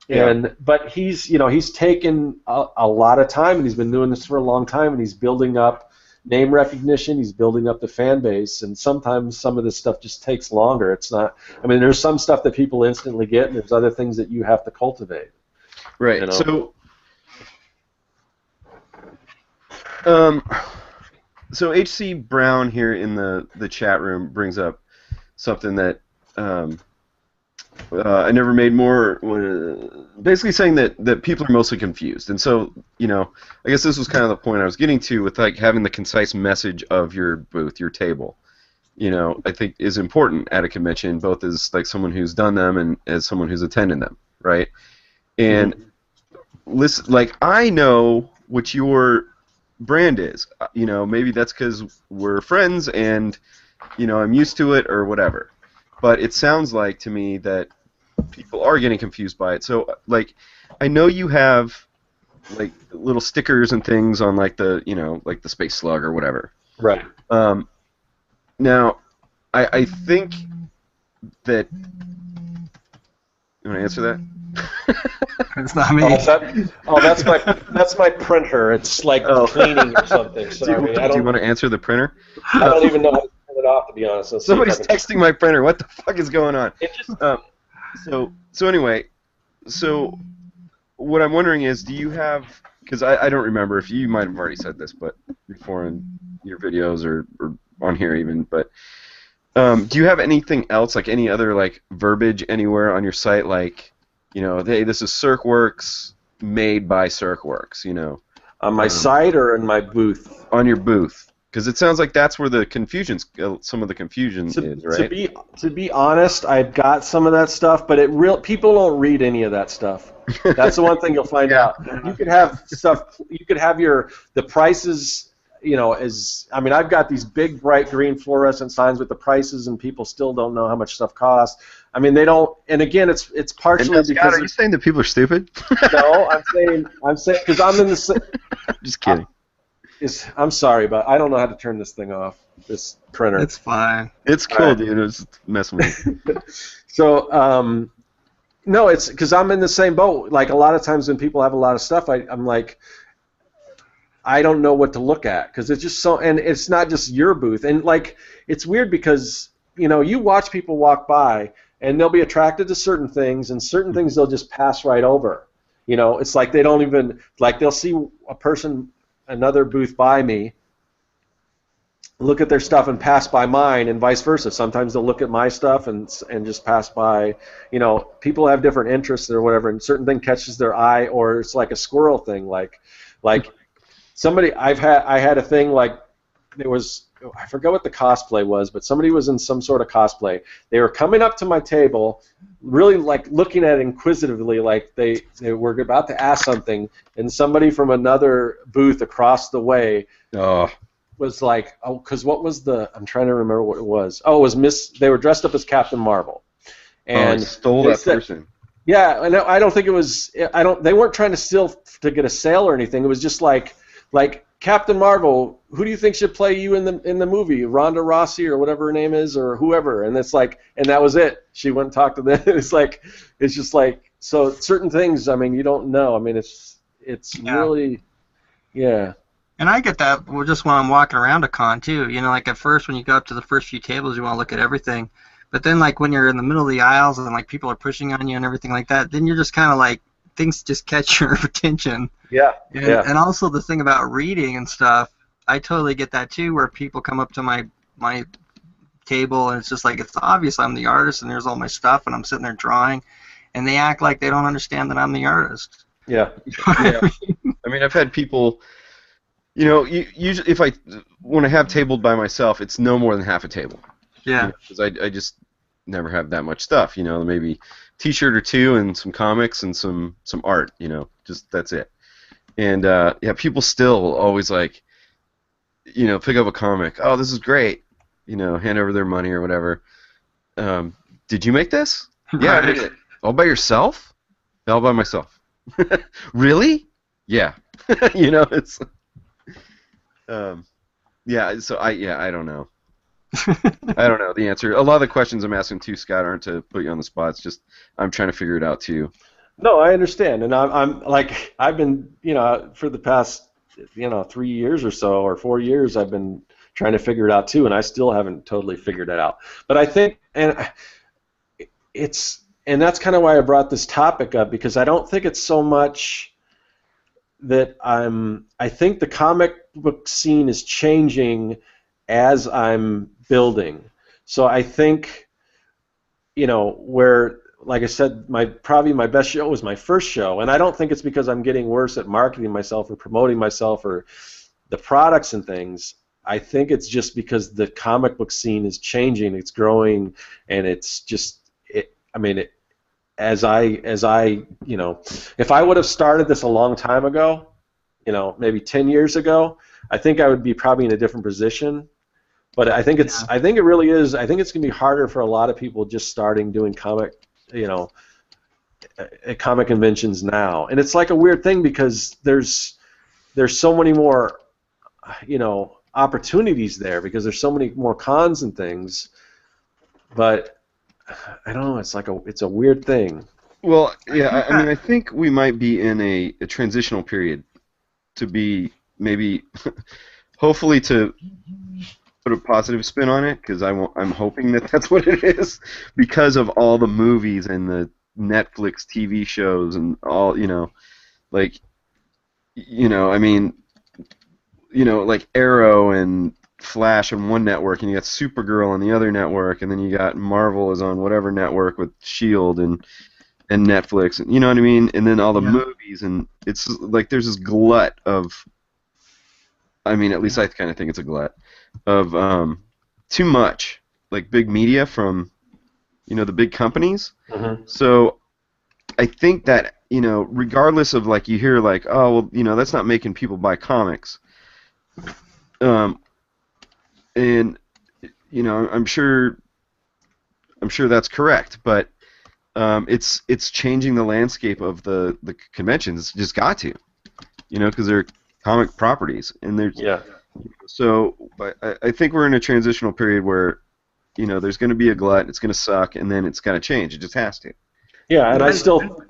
but he's taken a lot of time, and he's been doing this for a long time, and he's building up name recognition, he's building up the fan base, and sometimes some of this stuff just takes longer. It's not, I mean, there's some stuff that people instantly get, and there's other things that you have to cultivate. Right. So H.C. Brown here in the chat room brings up something that I never made more. Basically saying that people are mostly confused, and so I guess this was kind of the point I was getting to with like having the concise message of your booth, your table. I think is important at a convention, both as like someone who's done them and as someone who's attended them, right? And listen, like I know what your brand is. Maybe that's because we're friends and I'm used to it or whatever. But it sounds like to me that people are getting confused by it. So like, I know you have like little stickers and things on like the like the space slug or whatever. Right. Now, I think that. You want to answer that? It's not me. That's my printer. It's like cleaning or something. Sorry. Do you want to answer the printer? I don't even know how to turn it off, to be honest. Somebody's texting my printer. What the fuck is going on? It just, So anyway, what I'm wondering is, do you have? Because I don't remember if you might have already said this, but before in your videos or on here even, but do you have anything else, like any other like verbiage anywhere on your site, like hey, this is Circworks made by Circworks, on my site or in my booth? On your booth, because it sounds like that's where the some of the confusion is, right? To be honest, I've got some of that stuff, but people don't read any of that stuff. That's the one thing you'll find out. You could have stuff. You could have the prices. I've got these big bright green fluorescent signs with the prices, and people still don't know how much stuff costs. I mean, they don't. And again, it's partially because. Scott, are you saying that people are stupid? No, I'm saying because I'm in the. Just kidding. I'm sorry, but I don't know how to turn this thing off. This printer. It's fine. It's cool, dude. It's messing with me. So, no, it's because I'm in the same boat. Like a lot of times when people have a lot of stuff, I'm like, I don't know what to look at because it's just so, and it's not just your booth, and like it's weird because you watch people walk by and they'll be attracted to certain things, and certain things they'll just pass right over. It's like they don't even they'll see another booth by me, look at their stuff and pass by mine, and vice versa. Sometimes they'll look at my stuff and just pass by. People have different interests or whatever, and certain thing catches their eye, or it's like a squirrel thing, like. Somebody, I had a thing like there was, I forget what the cosplay was, but somebody was in some sort of cosplay. They were coming up to my table, really like looking at it inquisitively, like they were about to ask something, and somebody from another booth across the way was like, because what was I'm trying to remember what it was. Oh, it was they were dressed up as Captain Marvel. And stole that person. Yeah, and I don't think it was, they weren't trying to steal to get a sale or anything. It was just like Captain Marvel, who do you think should play you in the movie? Ronda Rousey or whatever her name is, or whoever. And it's like, and that was it. She went and talked to them. It's just like, so certain things. I mean, you don't know. I mean, it's really, yeah. And I get that. Well, just when I'm walking around a con too. Like at first when you go up to the first few tables, you want to look at everything. But then like when you're in the middle of the aisles and like people are pushing on you and everything like that, then you're just kind of like, things just catch your attention. Yeah. And also the thing about reading and stuff, I totally get that too, where people come up to my table and it's just like, it's obvious I'm the artist and there's all my stuff and I'm sitting there drawing, and they act like they don't understand that I'm the artist. Yeah. I mean, I've had people, usually if when I have tabled by myself, it's no more than half a table. Yeah. Because I just never have that much stuff, maybe T-shirt or two and some comics and some art, just that's it. And people still always like, pick up a comic. Oh, this is great. Hand over their money or whatever. Did you make this? Right. Yeah, I did it. All by yourself? All by myself. Really? Yeah. It's. Yeah. So I don't know. I don't know the answer. A lot of the questions I'm asking too, Scott, aren't to put you on the spot. It's just I'm trying to figure it out too. No, I understand, and I'm like I've been for the past 3 years or so or 4 years I've been trying to figure it out too, and I still haven't totally figured it out. But I think and that's kind of why I brought this topic up, because I don't think it's so much that I think the comic book scene is changing as I'm building. So I think, where like I said, probably my best show was my first show, and I don't think it's because I'm getting worse at marketing myself or promoting myself or the products and things. I think it's just because the comic book scene is changing, it's growing, and it's just as I if I would have started this a long time ago, maybe 10 years ago, I think I would be probably in a different position. But I think I think it really is. I think it's going to be harder for a lot of people just starting doing comic at comic conventions now, and it's like a weird thing because there's so many more opportunities there because there's so many more cons and things, but I don't know, it's a weird thing. Well, yeah, I mean, I think we might be in a transitional period to be maybe hopefully to put a positive spin on it, because I'm hoping that that's what it is, because of all the movies and the Netflix TV shows and all, like Arrow and Flash on one network, and you got Supergirl on the other network, and then you got Marvel is on whatever network with Shield and Netflix, and you know what I mean, and then all the movies, and it's like there's this glut of, I mean, at least I kind of think it's a glut of too much, like big media from the big companies. Mm-hmm. So I think that regardless of, like, you hear like, oh well, that's not making people buy comics, and I'm sure that's correct, but it's changing the landscape of the conventions. It's just got to, because they're comic properties, and there's So I think we're in a transitional period where there's going to be a glut, it's going to suck, and then it's going to change. It just has to. Yeah, and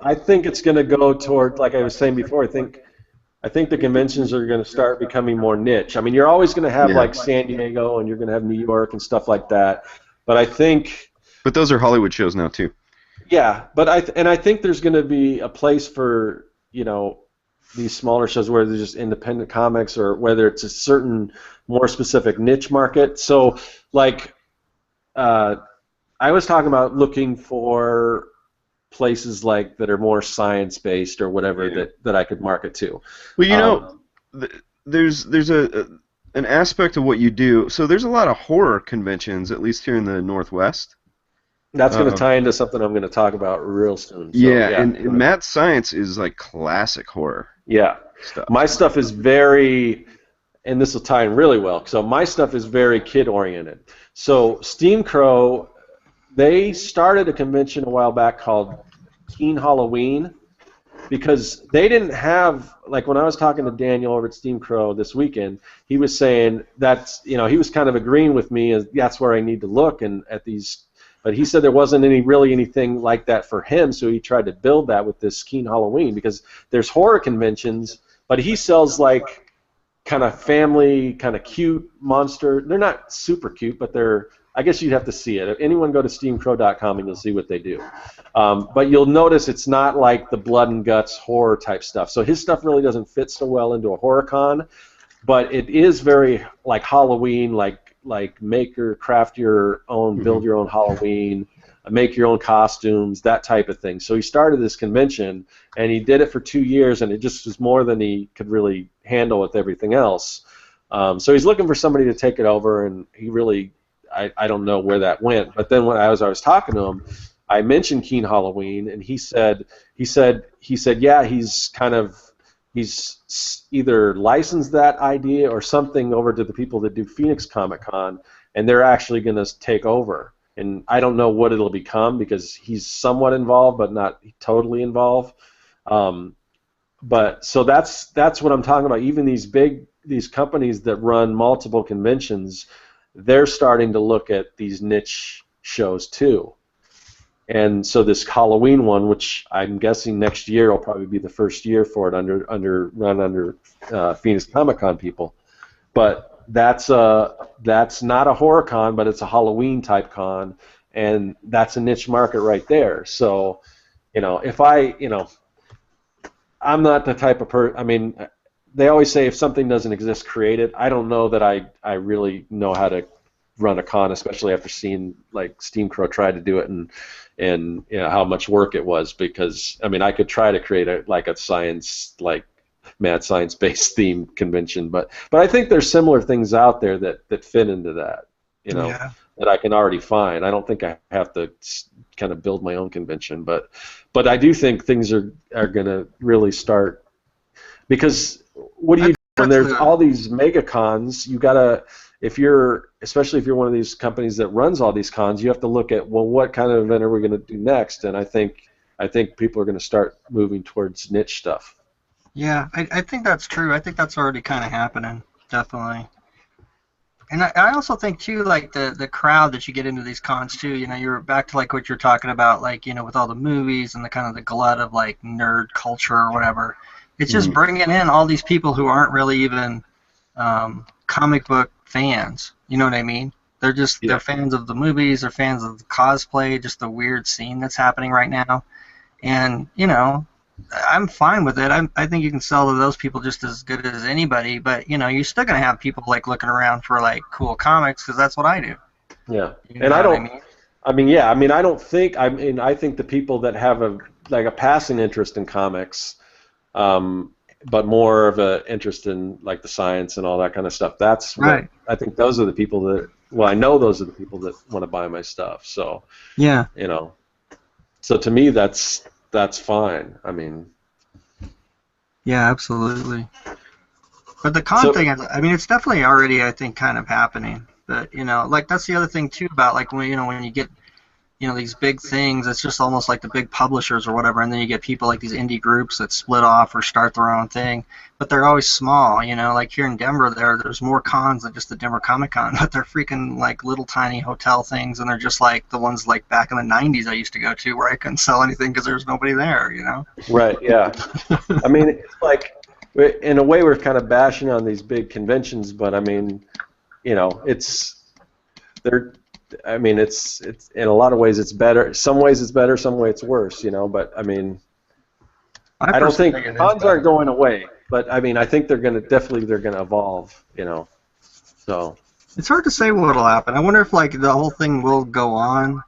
I think it's going to go toward, like I was saying before, I think the conventions are going to start becoming more niche. I mean, you're always going to have like San Diego, and you're going to have New York and stuff like that. But I think. But those are Hollywood shows now too. Yeah, but I think there's going to be a place for these smaller shows where they're just independent comics, or whether it's a certain more specific niche market. So like, I was talking about looking for places like that are more science-based or whatever that I could market to. Well, there's an aspect of what you do. So there's a lot of horror conventions, at least here in the Northwest. That's going to tie into something I'm going to talk about real soon. So, and Mad Science is like classic horror. Yeah. Stuff. My stuff is very, and this will tie in really well, so my stuff is very kid-oriented. So Steam Crow, they started a convention a while back called Teen Halloween, because they didn't have, like when I was talking to Daniel over at Steam Crow this weekend, he was saying that's, he was kind of agreeing with me as that's where I need to look and at these, but he said there wasn't really anything like that for him, so he tried to build that with this Teen Halloween, because there's horror conventions, but he sells like kind of family, kind of cute monster. They're not super cute, but they're, I guess you'd have to see it. If anyone go to steamcrow.com and you'll see what they do. But you'll notice it's not like the blood and guts horror type stuff. So his stuff really doesn't fit so well into a horror con, but it is very like Halloween, like make or craft your own, build your own Halloween, make your own costumes, that type of thing. So he started this convention, and he did it for 2 years, and it just was more than he could really handle with everything else. So he's looking for somebody to take it over, and he really, I don't know where that went. But then when I was talking to him, I mentioned Keen Halloween, and he said, yeah, he's either licensed that idea or something over to the people that do Phoenix Comic Con, and they're actually going to take over. And I don't know what it'll become, because he's somewhat involved but not totally involved. But so that's what I'm talking about. Even these companies that run multiple conventions, they're starting to look at these niche shows too. And so this Halloween one, which I'm guessing next year will probably be the first year for it run under Phoenix Comic Con people. But that's not a horror con, but it's a Halloween type con, and that's a niche market right there. So, if I'm not the type of person. I mean, they always say if something doesn't exist, create it. I don't know that I really know how to run a con, especially after seeing like Steam Crow try to do it and you know how much work it was. Because I mean, I could try to create a science mad science based theme convention, but I think there's similar things out there that fit into that, you know, Yeah. that I can already find. I don't think I have to kind of build my own convention, but I do think things are going to really start, because what do you do when there's all these mega cons? You gotta, especially if you're one of these companies that runs all these cons, you have to look at, well, what kind of event are we going to do next? And I think people are going to start moving towards niche stuff. Yeah, I think that's true. I think that's already kind of happening, definitely. And I also think too, like the crowd that you get into these cons too. You know, you're back to like what you're talking about, like, you know, with all the movies and the kind of the glut of like nerd culture or whatever. It's just bringing in all these people who aren't really even comic book fans. You know what I mean? They're just they're fans of the movies, they're fans of the cosplay, just the weird scene that's happening right now. And you know, I'm fine with it. I think you can sell to those people just as good as anybody, but you know, you're still gonna have people like looking around for like cool comics, because that's what I do. Yeah, You know and I don't. what I mean? I don't think. I think the people that have a passing interest in comics, but more of an interest in like the science and all that kind of stuff. That's right. I think those are the people that. Well, I know those are the people that want to buy my stuff. So Yeah. you know, so to me that's fine. I mean. Yeah, absolutely. But the con thing, I mean, it's definitely already, I think, kind of happening. But you know, like that's the other thing too about like when you get these big things, it's just almost like the big publishers or whatever, and then you get people like these indie groups that split off or start their own thing, but they're always small. You know, like here in Denver, there's more cons than just the Denver Comic Con, but they're freaking like little tiny hotel things, and they're just like the ones like back in the '90s I used to go to, where I couldn't sell anything because there was nobody there. You know. Right. Yeah. I mean, it's like in a way we're kind of bashing on these big conventions, but I mean, you know, I mean, it's in a lot of ways it's better. Some ways it's better, some ways it's worse, you know. But I mean, I don't think cons aren't going away. But I mean, I think they're gonna evolve, you know. So it's hard to say what'll happen. I wonder if like the whole thing will go on,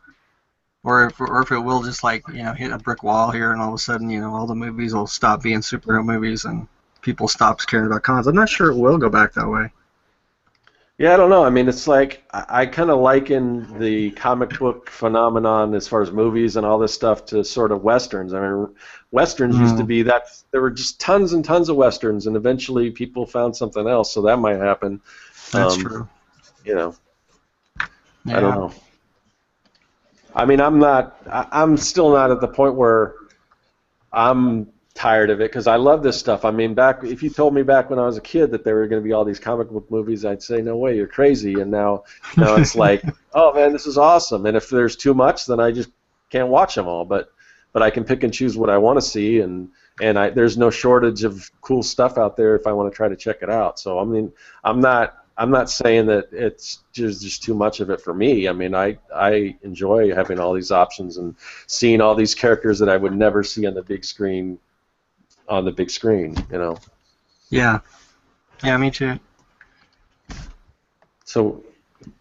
or if it will just like hit a brick wall here, and all of a sudden all the movies will stop being superhero movies and people stop caring about cons. I'm not sure it will go back that way. yeah, I don't know. I mean, it's like I kind of liken the comic book phenomenon as far as movies and all this stuff to sort of westerns. I mean, westerns used to be that there were just tons and tons of westerns, and eventually people found something else, so that might happen. That's true. You know, Yeah. I don't know. I mean, I'm still not at the point where I'm tired of it, because I love this stuff. I mean, if you told me back when I was a kid that there were going to be all these comic book movies, I'd say, no way, you're crazy. And now it's like, oh man, this is awesome. And if there's too much, then I just can't watch them all. But I can pick and choose what I want to see, and there's no shortage of cool stuff out there if I want to try to check it out. So I mean, I'm not saying that it's just too much of it for me. I mean, I enjoy having all these options and seeing all these characters that I would never see on the big screen. You know. Yeah. Yeah, me too. So,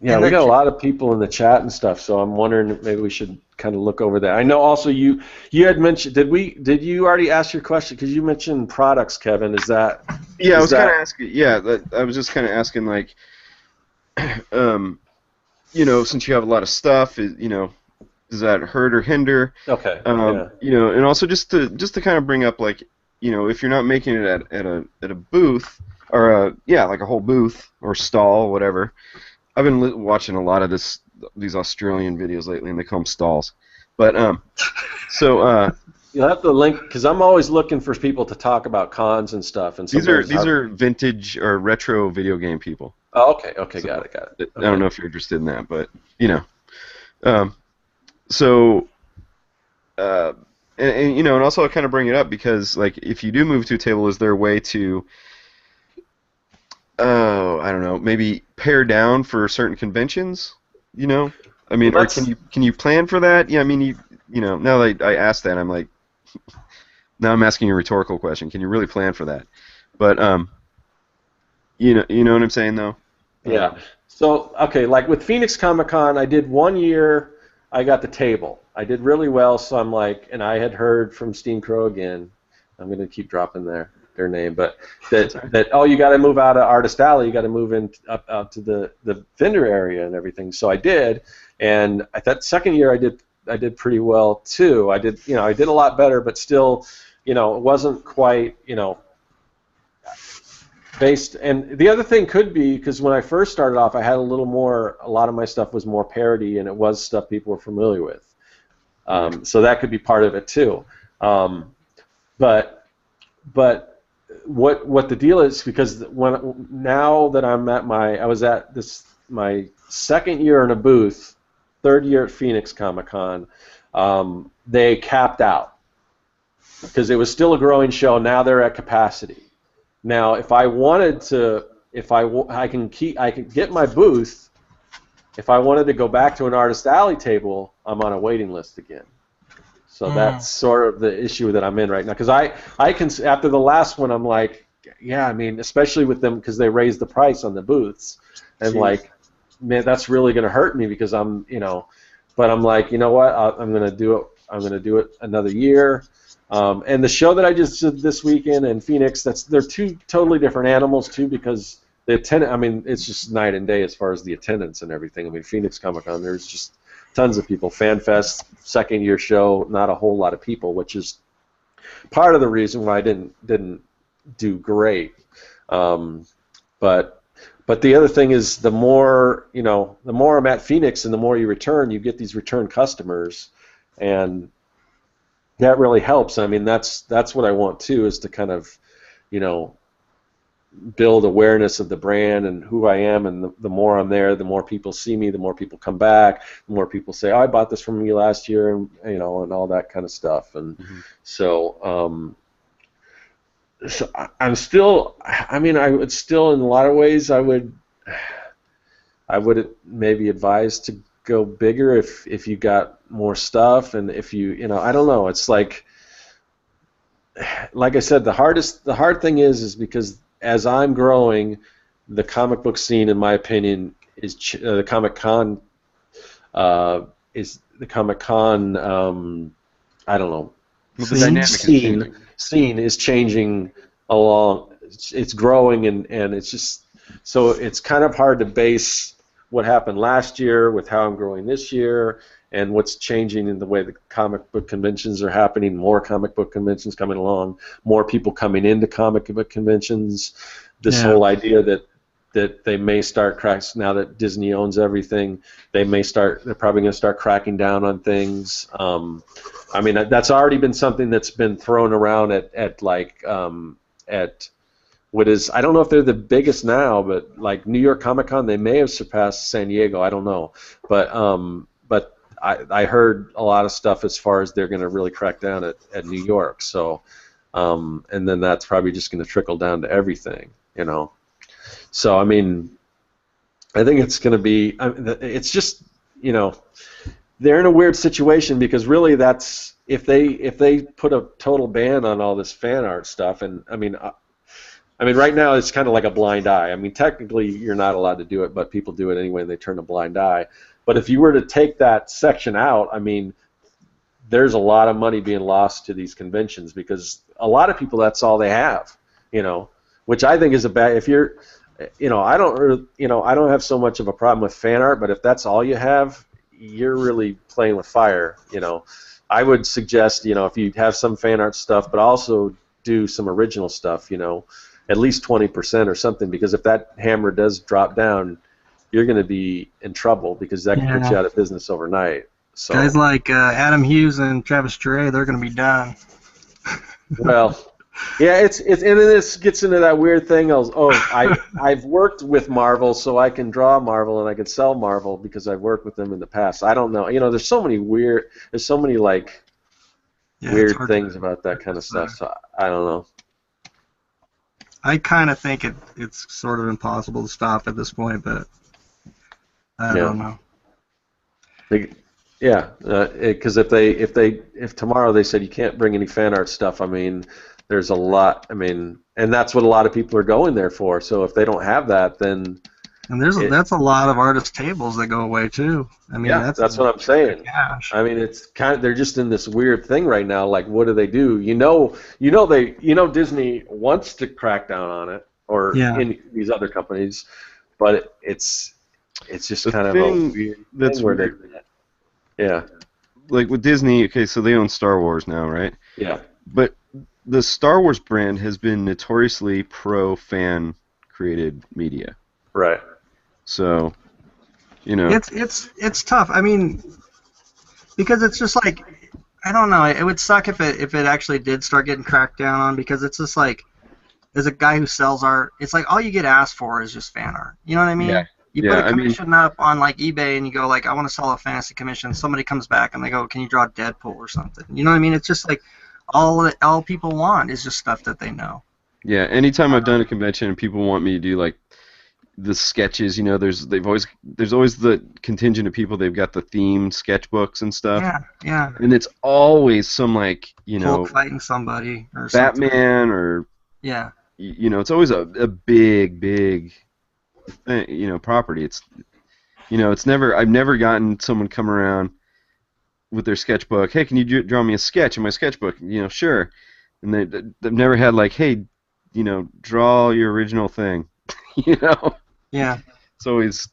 yeah, we got a lot of people in the chat and stuff. So I'm wondering if maybe we should kind of look over that. I know also you had mentioned. Did you already ask your question? Because you mentioned products, Kevin. Is that? Yeah, I was kind of asking. Yeah, I was just kind of asking, like, since you have a lot of stuff, does that hurt or hinder? Okay. And also just to kind of bring up, like, if you're not making it at a booth or like a whole booth or stall, whatever. I've been watching a lot of these Australian videos lately, and they call them stalls. But you'll have to link, because I'm always looking for people to talk about cons and stuff. And these are vintage or retro video game people. Oh, okay. Okay, so, got it. Okay. I don't know if you're interested in that, but and also I kind of bring it up because, like, if you do move to a table, is there a way to, I don't know, maybe pare down for certain conventions? I mean, or can you plan for that? Yeah, I mean, now that I asked that, I'm like, now I'm asking a rhetorical question. Can you really plan for that? But you know what I'm saying, though? Yeah. So, okay, like with Phoenix Comic Con, I did 1 year, I got the table. I did really well, so I'm like, and I had heard from Steam Crow again. I'm going to keep dropping their name, but that oh, you got to move out of Artist Alley, you got to move in up out to the vendor area and everything. So I did, and that second year I did pretty well too. I did a lot better, but still, it wasn't quite, based. And the other thing could be because when I first started off, I had a lot of my stuff was more parody, and it was stuff people were familiar with. So that could be part of it too. But what the deal is, because now that I was at my second year in a booth, third year at Phoenix Comic Con, they capped out because it was still a growing show. Now they're at capacity. Now, if I wanted to, I can get my booth. If I wanted to go back to an Artist Alley table, I'm on a waiting list again. So that's sort of the issue that I'm in right now. Because I can, after the last one, I'm like, yeah, I mean, especially with them because they raised the price on the booths, and like, man, that's really going to hurt me because I'm, but I'm like, you know what, I'm going to do it. I'm going to do it another year. And the show that I just did this weekend in Phoenix, they're two totally different animals too, because the attendance, I mean, it's just night and day as far as the attendance and everything. I mean, Phoenix Comic Con, there's just tons of people. FanFest, second year show, not a whole lot of people, which is part of the reason why I didn't do great. But the other thing is, the more I'm at Phoenix and the more you return, you get these return customers, and that really helps. I mean, that's what I want too, is to kind of, build awareness of the brand and who I am, and the more I'm there, the more people see me, the more people come back, the more people say, oh, I bought this from you last year, and and all that kind of stuff. And so I'm still, I mean, I would still, in a lot of ways, I would maybe advise to go bigger if you got more stuff, and if I don't know, it's like I said, the hard thing is because as I'm growing, the comic book scene, in my opinion, is the Comic Con I don't know, scene is changing along. It's growing, and it's just, so it's kind of hard to base what happened last year with how I'm growing this year, and what's changing in the way the comic book conventions are happening. More comic book conventions coming along, more people coming into comic book conventions. This whole idea that they may start cracks now that Disney owns everything. They're probably going to start cracking down on things. I mean, that's already been something that's been thrown around at what is, I don't know if they're the biggest now, but like New York Comic Con, they may have surpassed San Diego. I don't know, but I heard a lot of stuff as far as they're going to really crack down at New York. So, and then that's probably just going to trickle down to everything, So I mean, I think it's going to be. It's just, they're in a weird situation, because really that's, if they put a total ban on all this fan art stuff, and I mean, right now it's kind of like a blind eye. I mean, technically you're not allowed to do it, but people do it anyway, and they turn a blind eye. But if you were to take that section out, I mean, there's a lot of money being lost to these conventions, because a lot of people, that's all they have, which I think is a bad. If you're, I don't have so much of a problem with fan art, but if that's all you have, you're really playing with fire. I would suggest, if you have some fan art stuff, but also do some original stuff, at least 20% or something, because if that hammer does drop down, you're going to be in trouble, because that can put you out of business overnight. So guys like Adam Hughes and Travis Charest, they're going to be done. Well, yeah, and then this gets into that weird thing. I've worked with Marvel, so I can draw Marvel and I can sell Marvel because I've worked with them in the past. I don't know. There's so many weird things about that kind of stuff. So I don't know. I kind of think it's sort of impossible to stop at this point, but I don't know. Because if tomorrow they said you can't bring any fan art stuff, I mean, there's a lot. I mean, and that's what a lot of people are going there for. So if they don't have that, then And that's a lot of artist tables that go away too. I mean, yeah, that's what I'm saying. Cash. I mean, it's kind of, they're just in this weird thing right now. Like, what do they do? Disney wants to crack down on it, or in these other companies, but it's just kind of a weird that's thing where weird. yeah. Like with Disney, okay, so they own Star Wars now, right? Yeah. But the Star Wars brand has been notoriously pro-fan created media. Right. So, you know. It's tough. I mean, because it's just like, I don't know. It would suck if it actually did start getting cracked down on, because it's just like, as a guy who sells art, it's like all you get asked for is just fan art. You know what I mean? Yeah. You put a commission up on like eBay and you go like, I want to sell a fantasy commission. Somebody comes back and they go, can you draw Deadpool or something? You know what I mean? It's just like all people want is just stuff that they know. Yeah. Anytime I've done a convention and people want me to do like the sketches, you know, there's always the contingent of people. They've got the themed sketchbooks and stuff. Yeah. Yeah. And it's always some like, you know, Hulk fighting somebody or Batman something. or Yeah. You know, it's always a big thing, you know, property. It's, you know, I've never gotten someone come around with their sketchbook. Hey, can you draw me a sketch in my sketchbook? You know, sure. And they've never had like, hey, you know, draw your original thing. You know. Yeah. It's always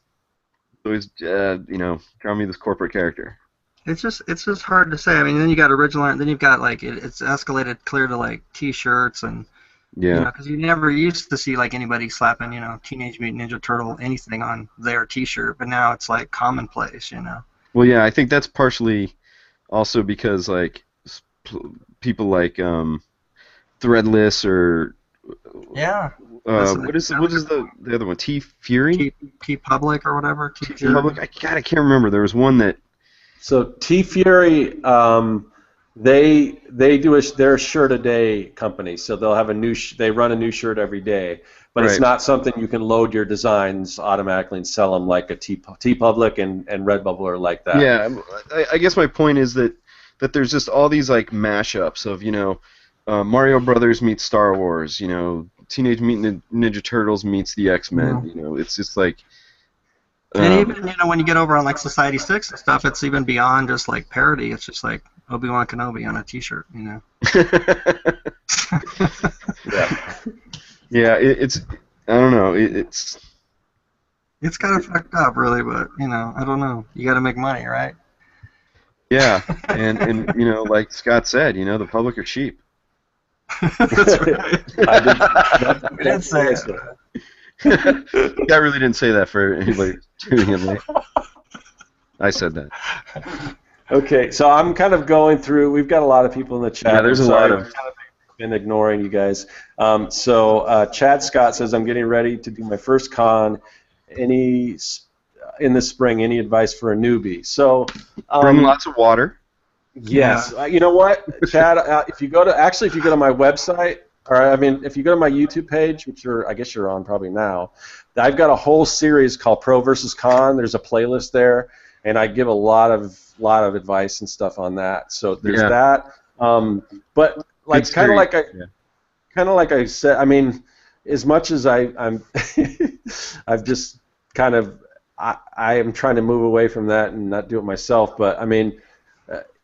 you know, draw me this corporate character. It's just hard to say. I mean, then you got original art, and then you've got like it's escalated clear to like T-shirts and. Yeah. You know, because you never used to see like anybody slapping, you know, Teenage Mutant Ninja Turtle anything on their T-shirt, but now it's like commonplace, you know. Well, yeah, I think that's partially also because like people like Threadless or yeah. What is the other one? T Fury? T Public or whatever. T Public. I can't remember. There was one that. So T Fury. They're a shirt a day company, so they'll have they run a new shirt every day, but It's not something you can load your designs automatically and sell them like a T Public and Redbubble are like that. Yeah, I guess my point is that there's just all these like mashups of, you know, Mario Brothers meets Star Wars, you know, Teenage Mutant Ninja Turtles meets the X-Men, you know, it's just like. And even, you know, when you get over on like Society 6 and stuff, it's even beyond just like parody. It's just like Obi-Wan Kenobi on a T-shirt, you know. Yeah. Yeah, it's I don't know, it's kind of fucked up, really, but you know, I don't know. You got to make money, right? Yeah, and you know, like Scott said, you know, the public are cheap. That's right. I didn't say it. I really didn't say that for anybody tuning in late. I said that. Okay, so I'm kind of going through. We've got a lot of people in the chat. Yeah, there's a lot of. I've kind of been ignoring you guys. Chad Scott says, I'm getting ready to do my first con. In the spring, any advice for a newbie? So bring lots of water. Yes. You know what, Chad? If you go to my website, or I mean, if you go to my YouTube page, which I guess you're on probably now, I've got a whole series called Pro versus Con. There's a playlist there, and I give a lot of advice and stuff on that. So there's that. But like kind of like I said, I mean, as much as I'm I've just kind of I am trying to move away from that and not do it myself. But I mean.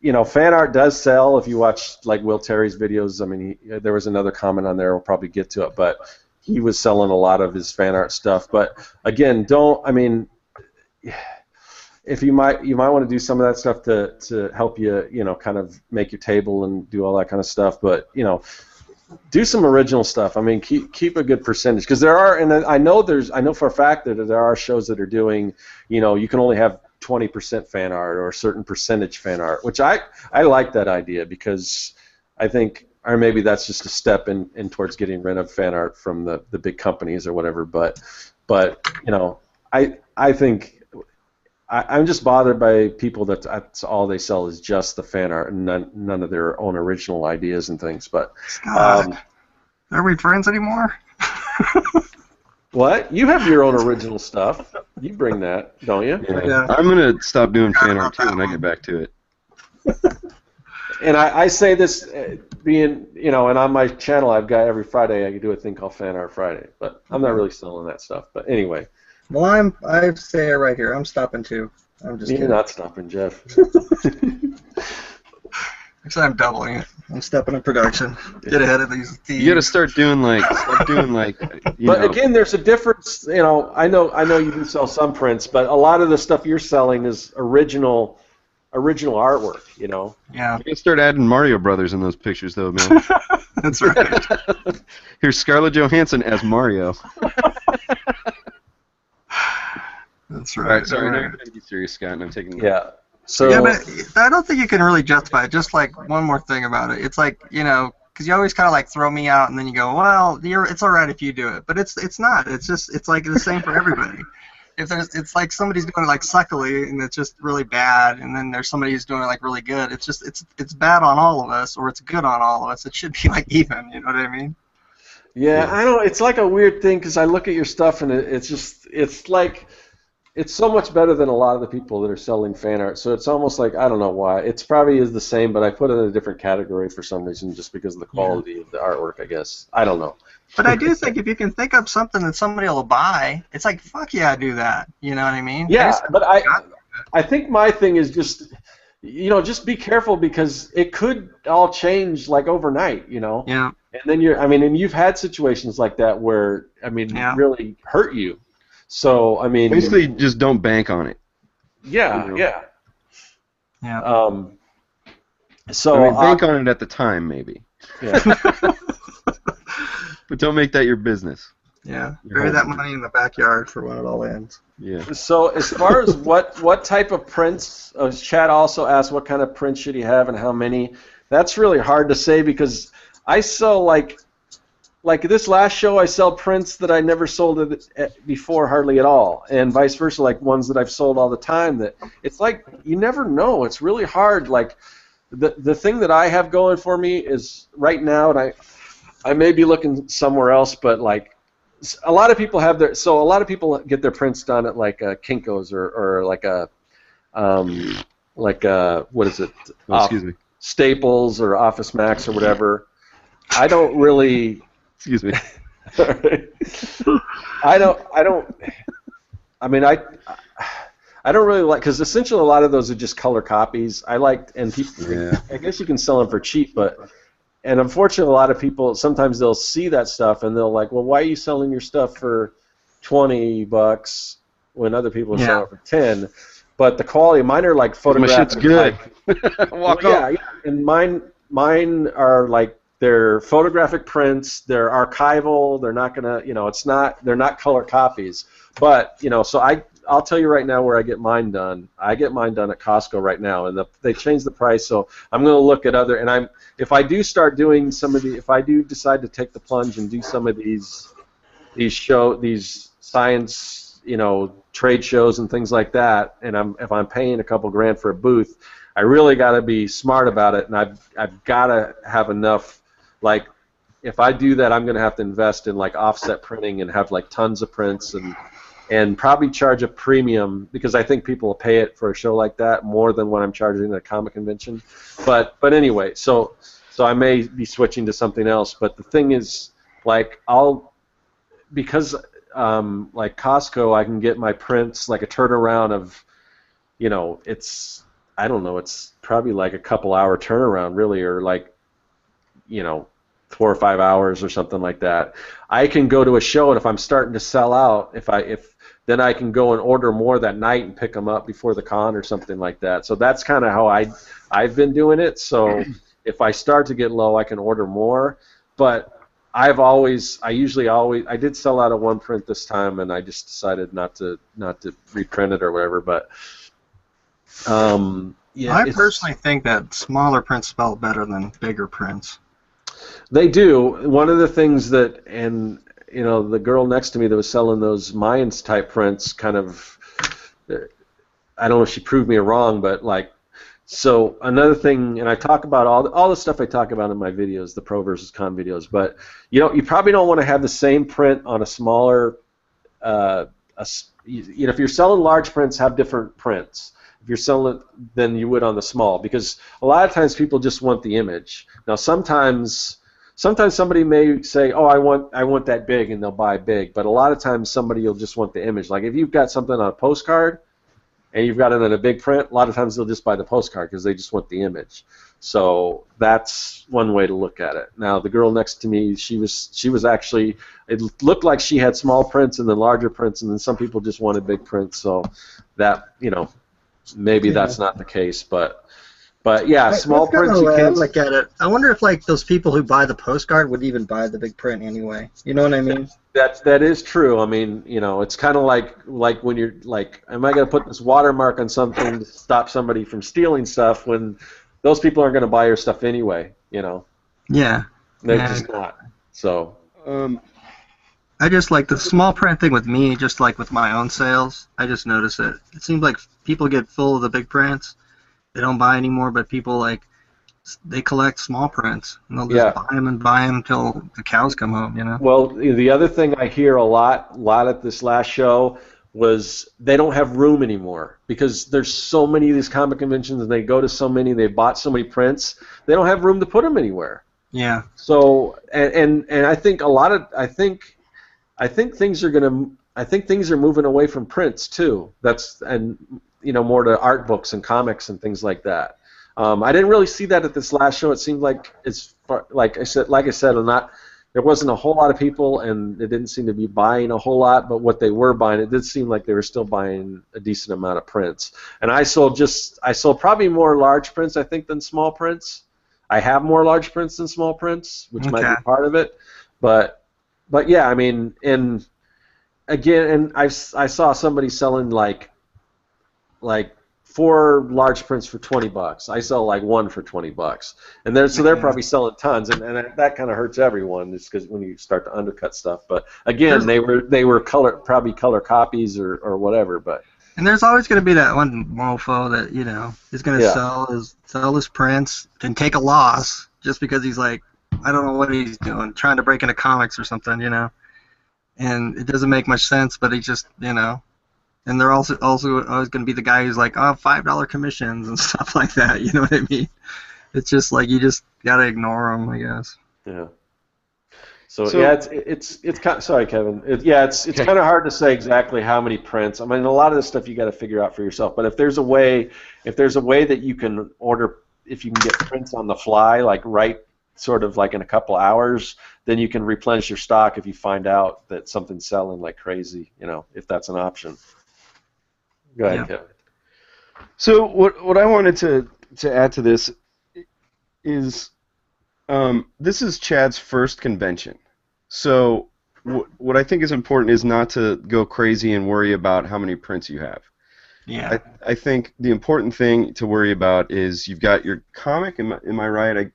You know, fan art does sell. If you watch like Will Terry's videos, I mean, there was another comment on there. We'll probably get to it, but he was selling a lot of his fan art stuff. But again, if you might want to do some of that stuff to help you, you know, kind of make your table and do all that kind of stuff. But you know, do some original stuff. I mean, keep a good percentage, because there are, and I know for a fact that there are shows that are doing, you know, you can only have 20% fan art or a certain percentage fan art, which I like that idea, because I think, or maybe that's just a step in towards getting rid of fan art from the big companies or whatever. But you know, I think I'm just bothered by people that's all they sell is just the fan art and none of their own original ideas and things. But are we friends anymore? What? You have your own original stuff. You bring that, don't you? Yeah. I'm going to stop doing fan art too when I get back to it. And I say this being, you know, and on my channel I've got every Friday I do a thing called Fan Art Friday, but I'm not really selling that stuff. But anyway, Well, I say it right here. I'm stopping too. I'm just You're kidding. not stopping, Jeff. Actually, I'm doubling it. I'm stepping in production. Get ahead of these thieves. You got to start doing like, you But know. again, there's a difference. You know, I know you do sell some prints, but a lot of the stuff you're selling is original artwork. You know. Yeah, You got to start adding Mario Brothers in those pictures, though, man. that's right. Here's Scarlett Johansson as Mario. That's All right. right, sorry, All now right. you're going to be serious, Scott, and I'm taking. Yeah. So Yeah, but I don't think you can really justify it. Just like one more thing about it, it's like because you always kind of like throw me out, and then you go, well, it's all right if you do it, but it's not. It's like the same for everybody. It's like somebody's doing it like suckily, and it's just really bad, and then there's somebody who's doing it like really good. It's bad on all of us, or it's good on all of us. It should be like even. You know what I mean? yeah, I don't. It's like a weird thing because I look at your stuff and it's like. It's so much better than a lot of the people that are selling fan art. So it's almost like, I don't know why. It's probably is the same, but I put it in a different category for some reason just because of the quality of the artwork, I guess. I don't know. But I do think if you can think up something that somebody will buy, it's like, fuck yeah, do that. You know what I mean? Yeah, but I think my thing is just, just be careful because it could all change like overnight, Yeah. And then and you've had situations like that where, really hurt you. So, Basically, just don't bank on it. Yeah, yeah. Yeah. So bank on it at the time, maybe. Yeah. But don't make that your business. Yeah. Bury that money in the backyard for when it all ends. Yeah. So as far as what type of prints, Chad also asked what kind of prints should he have and how many. That's really hard to say because I sell like this last show, I sell prints that I never sold before hardly at all, and vice versa, like ones that I've sold all the time. That it's like you never know. It's really hard. Like the thing that I have going for me is right now, and I may be looking somewhere else, but like a lot of people have a lot of people get their prints done at like Kinko's or like what is it? Excuse me. Staples or Office Max or whatever. I don't really. Excuse me. I don't really like because essentially a lot of those are just color copies. Yeah. I guess you can sell them for cheap, and unfortunately a lot of people sometimes they'll see that stuff and they'll like, well, why are you selling your stuff for $20 when other people are selling it for 10? But the quality, mine are like photographic. My shit's good. Walk off. Yeah, and mine are like. They're photographic prints. They're archival. They're not gonna, they're not color copies. But so I'll tell you right now where I get mine done. I get mine done at Costco right now, and they changed the price. So I'm gonna look at other. If I do start doing if I do decide to take the plunge and do some of these science, trade shows and things like that, and if I'm paying a couple grand for a booth, I really got to be smart about it, and I've got to have enough. Like, if I do that, I'm going to have to invest in like offset printing and have like tons of prints and probably charge a premium because I think people will pay it for a show like that more than what I'm charging at a comic convention. But anyway, so I may be switching to something else. But the thing is, like because like Costco, I can get my prints like a turnaround of, it's probably like a couple hour turnaround really, or like 4 or 5 hours or something like that. I can go to a show, and if I'm starting to sell out, then I can go and order more that night and pick them up before the con or something like that. So that's kind of how I've been doing it. So if I start to get low, I can order more. But I did sell out of one print this time, and I just decided not to reprint it or whatever. But yeah, I personally think that smaller prints spell better than bigger prints. They do. One of the things that, and the girl next to me that was selling those Mayans type prints, kind of, I don't know if she proved me wrong, but like, so another thing, and I talk about all the stuff I talk about in my videos, the pro versus con videos, but you probably don't want to have the same print on a smaller, if you're selling large prints, have different prints. If you're selling it than you would on the small, because a lot of times people just want the image. Now sometimes sometimes somebody may say, oh, I want that big, and they'll buy big. But a lot of times somebody will just want the image. Like if you've got something on a postcard and you've got it in a big print, a lot of times they'll just buy the postcard because they just want the image. So that's one way to look at it. Now the girl next to me, she was actually, it looked like she had small prints and then larger prints, and then some people just wanted big prints. So that, maybe that's not the case, but yeah, small prints you can't look at it. I wonder if like those people who buy the postcard would even buy the big print anyway. You know what I mean? That is true. I mean, it's kind of like when you're like, am I going to put this watermark on something to stop somebody from stealing stuff when those people aren't going to buy your stuff anyway? Yeah. They're just not. So. I just like the small print thing with me, just like with my own sales. I just notice it. It seems like people get full of the big prints. They don't buy anymore, but people they collect small prints, and they'll just buy them until the cows come home. Well, the other thing I hear a lot at this last show was they don't have room anymore because there's so many of these comic conventions, and they go to so many, they bought so many prints, they don't have room to put them anywhere. Yeah. So and I think I think things are moving away from prints too. More to art books and comics and things like that. I didn't really see that at this last show. It seemed like like I said, there wasn't a whole lot of people, and they didn't seem to be buying a whole lot. But what they were buying, it did seem like they were still buying a decent amount of prints. And I sold probably more large prints, I think, than small prints. I have more large prints than small prints, which might be part of it. But yeah, I mean, and I saw somebody selling like 4 large prints for $20. I sell like 1 for $20, and they're probably selling tons, and that kind of hurts everyone, just because when you start to undercut stuff. But again, they were probably color copies or whatever. But and there's always going to be that one mofo that is going to sell his prints and take a loss just because he's like, I don't know what he's doing, trying to break into comics or something, and it doesn't make much sense, but he just And they're also always going to be the guy who's like, $5 commissions and stuff like that. You know what I mean? It's just like you just gotta ignore them, I guess. Yeah. So yeah, it's kind of, sorry, Kevin. It's kind of hard to say exactly how many prints. I mean, a lot of this stuff you got to figure out for yourself. But if there's a way that you can order, if you can get prints on the fly, like sort of like in a couple hours, then you can replenish your stock if you find out that something's selling like crazy. If that's an option. Go ahead, Kevin. So what I wanted to add to this is this is Chad's first convention. So what I think is important is not to go crazy and worry about how many prints you have. Yeah. I think the important thing to worry about is you've got your comic. Am I right?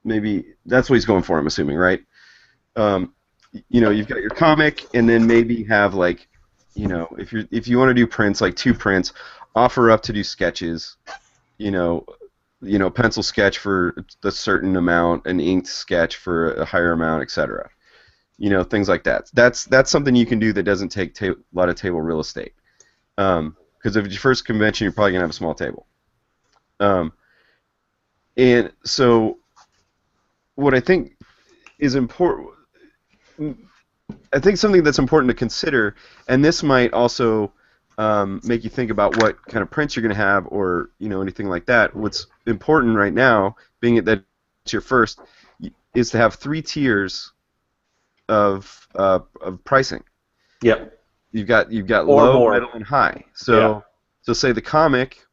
Maybe that's what he's going for, I'm assuming, right? You've got your comic, and then maybe have like, if you want to do prints, like 2 prints, offer up to do sketches, pencil sketch for a certain amount, an inked sketch for a higher amount, etc. Things like that. That's something you can do that doesn't take a lot of table real estate. Because if it's your first convention, you're probably gonna have a small table. And so, what I think is important, I think something that's important to consider, and this might also make you think about what kind of prints you're going to have, or anything like that. What's important right now, being that it's your first, is to have 3 tiers of pricing. Yep. You've got low, middle, and high. So say the comic,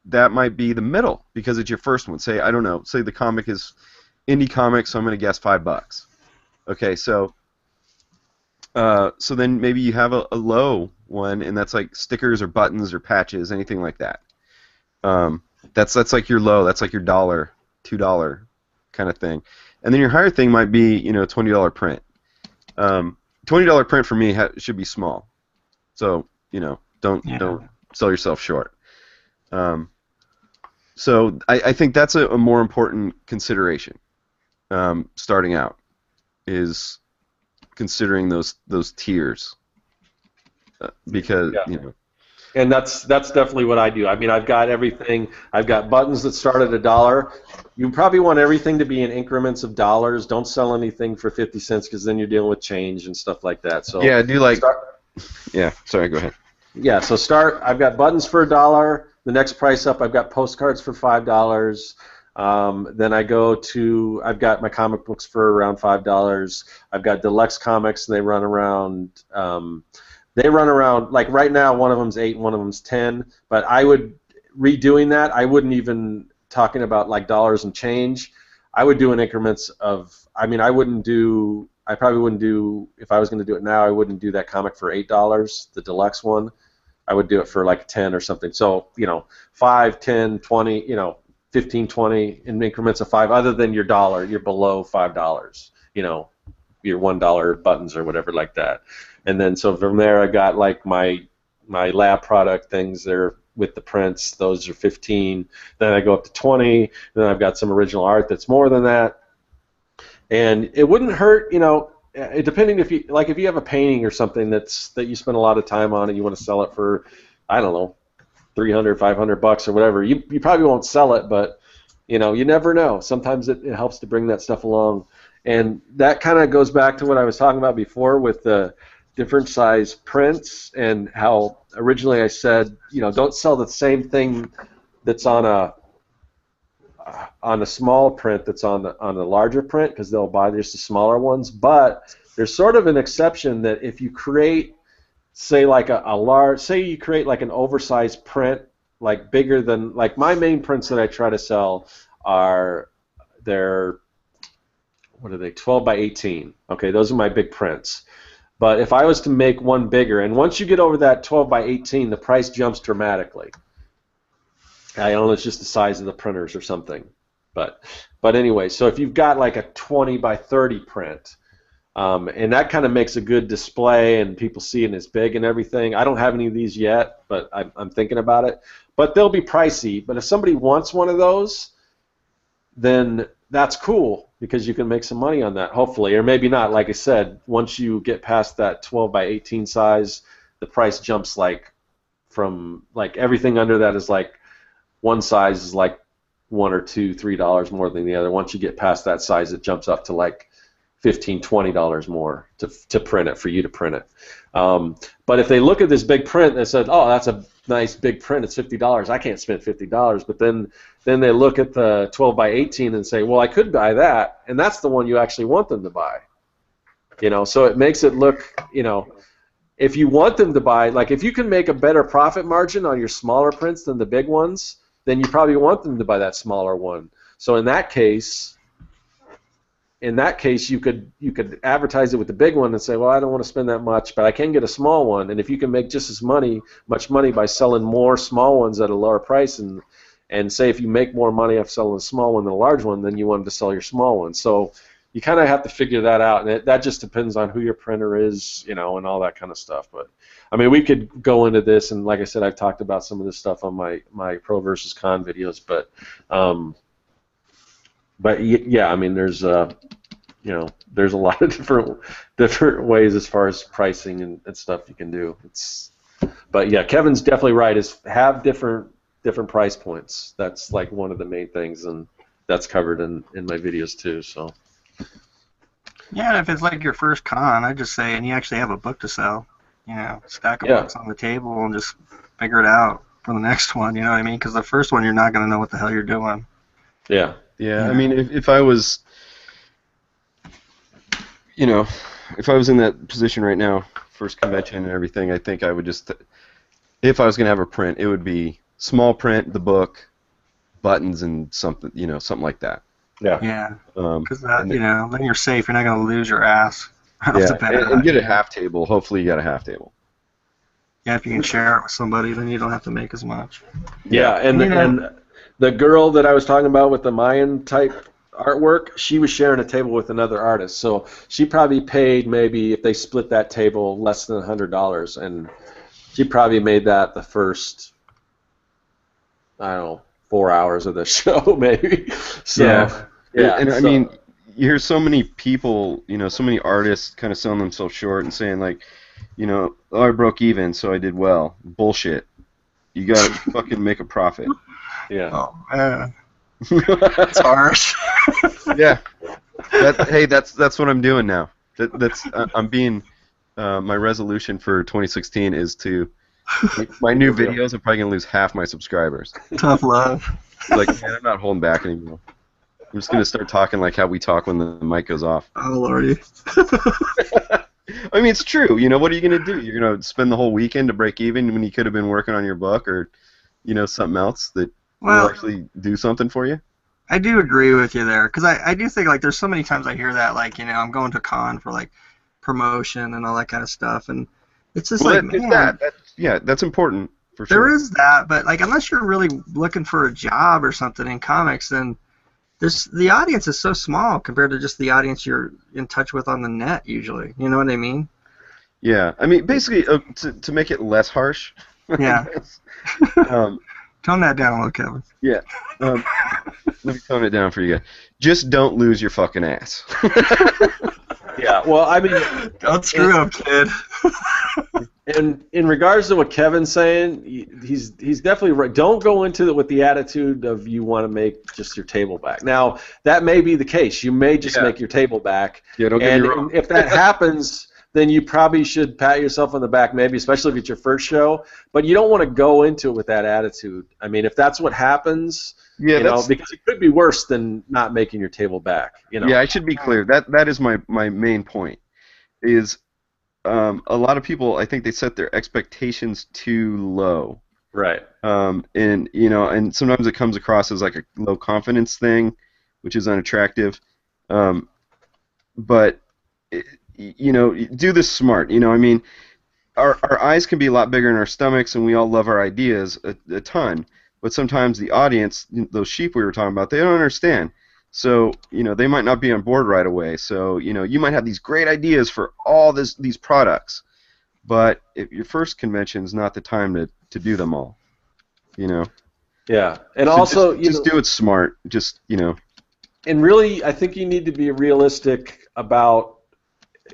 that might be the middle because it's your first one. Say the comic is indie comic, so I'm going to guess $5. Okay, so then maybe you have a low one, and that's like stickers or buttons or patches, anything like that. That's like your low. That's like your $1, $2 kind of thing. And then your higher thing might be $20 print. $20 print for me should be small. So don't sell yourself short. So I think that's a more important consideration starting out, is considering those tiers, because And that's definitely what I do. I mean, I've got everything. I've got buttons that start at $1. You probably want everything to be in increments of dollars. Don't sell anything for 50 cents because then you're dealing with change and stuff like that. So yeah, I do like. start, Yeah, sorry, go ahead. yeah. So start. I've got buttons for $1. The next price up, I've got postcards for $5. Then I go to. I've got my comic books for around $5. I've got deluxe comics, and they run around. Like right now, one of them's 8, one of them's 10. But I would redoing that. I wouldn't even talking about like dollars and change. I would do in increments of. I mean, I wouldn't do. I probably wouldn't do if I was going to do it now. I wouldn't do that comic for $8, the deluxe one. I would do it for like 10 or something. So 5, 10, 20, 15, 20 in increments of 5. Other than your dollar, you're below $5. Your $1 buttons or whatever like that. And then so from there, I got like my lab product things. They're with the prints. Those are 15. Then I go up to 20. Then I've got some original art that's more than that. And it wouldn't hurt, depending if you have a painting or something that you spend a lot of time on and you want to sell it for, I don't know, $300, $500 or whatever. You probably won't sell it, but you never know. Sometimes it helps to bring that stuff along. And that kind of goes back to what I was talking about before with the different size prints and how originally I said, don't sell the same thing that's on a small print that's on the larger print because they'll buy just the smaller ones. But there's sort of an exception that if you create, say like you create like an oversized print, like bigger than like my main prints that I try to sell they're 12 by 18. Okay, those are my big prints. But if I was to make one bigger, and once you get over that 12 by 18, the price jumps dramatically. I don't know, it's just the size of the printers or something. But anyway, so if you've got like a 20 by 30 print, and that kind of makes a good display, and people see it as big and everything. I don't have any of these yet, but I'm thinking about it. But they'll be pricey. But if somebody wants one of those, then that's cool because you can make some money on that, hopefully, or maybe not. Like I said, once you get past that 12 by 18 size, the price jumps from everything under that is like one size is like $1 or $2, $3 more than the other. Once you get past that size, it jumps up to like $15, $20 more to print it, for you to print it. But if they look at this big print and said, oh, that's a nice big print, it's $50, I can't spend $50. But then they look at the 12 by 18 and say, well, I could buy that, and that's the one you actually want them to buy. So it makes it look, if you want them to buy, like if you can make a better profit margin on your smaller prints than the big ones, then you probably want them to buy that smaller one. So in that case, you could advertise it with the big one and say, well, I don't want to spend that much, but I can get a small one. And if you can make just as much money by selling more small ones at a lower price, and say if you make more money off selling a small one than a large one, then you want to sell your small one. So you kind of have to figure that out, and that just depends on who your printer is, and all that kind of stuff. But I mean, we could go into this, and like I said, I've talked about some of this stuff on my pro versus con videos, but yeah, I mean, there's there's a lot of different ways as far as pricing and stuff you can do. But yeah, Kevin's definitely right. Is have different price points. That's like one of the main things, and that's covered in my videos too. So. Yeah, and if it's like your first con, I just say, and you actually have a book to sell, stack of books on the table and just figure it out for the next one. You know what I mean? Because the first one, you're not going to know what the hell you're doing. Yeah. I mean, if I was, if I was in that position right now, first convention and everything, I think I would just, if I was going to have a print, it would be small print, the book, buttons, and something, something like that. Yeah. Because then you're safe. You're not going to lose your ass. And get a half table. Hopefully, you got a half table. Yeah, if you can share it with somebody, then you don't have to make as much. Yeah, and the girl that I was talking about with the Mayan type artwork, she was sharing a table with another artist. So she probably paid, maybe if they split that table, less than $100, and she probably made that the first, I don't know, 4 hours of the show, maybe. So, I mean, you hear so many people, so many artists kind of selling themselves short and saying like, oh, I broke even, so I did well. Bullshit. You gotta fucking make a profit. Yeah. Oh man, that's harsh. Yeah. That's what I'm doing now. I'm being my resolution for 2016 is to my new videos. I'm probably gonna lose half my subscribers. Tough love. Like, man, I'm not holding back anymore. I'm just gonna start talking like how we talk when the mic goes off. Oh lordy. I mean, it's true. You know, what are you gonna do? You're gonna spend the whole weekend to break even when you could have been working on your book or, you know, something else that will actually do something for you. I do agree with you there, because I do think, like, there's so many times I hear that, like, you know, I'm going to con for, like, promotion and all that kind of stuff, and it's just like, man. That's important, for sure. There is that, but, like, unless you're really looking for a job or something in comics, then the audience is so small compared to just the audience you're in touch with on the net, usually. You know what I mean? Yeah. I mean, basically, to make it less harsh. Yeah. Tone that down a little, Kevin. Yeah. Let me tone it down for you guys. Just don't lose your fucking ass. Yeah, well, I mean... Don't screw up, kid. And in regards to what Kevin's saying, he's definitely right. Don't go into it with the attitude of you want to make just your table back. Now, that may be the case. You may just make your table back. Yeah, don't get me wrong. And if that happens... then you probably should pat yourself on the back, maybe, especially if it's your first show. But you don't want to go into it with that attitude. I mean, if that's what happens, because it could be worse than not making your table back. You know? Yeah, I should be clear. That is my main point. Is a lot of people, I think they set their expectations too low. Right. And you know, and sometimes it comes across as like a low confidence thing, which is unattractive. But you know, do this smart. You know, I mean, our eyes can be a lot bigger than our stomachs, and we all love our ideas a ton. But sometimes the audience, those sheep we were talking about, they don't understand. So, you know, they might not be on board right away. So, you know, you might have these great ideas for all these products, but if your first convention is not the time to do them all, you know. Yeah, and so also just do it smart. Just, you know. And really, I think you need to be realistic about,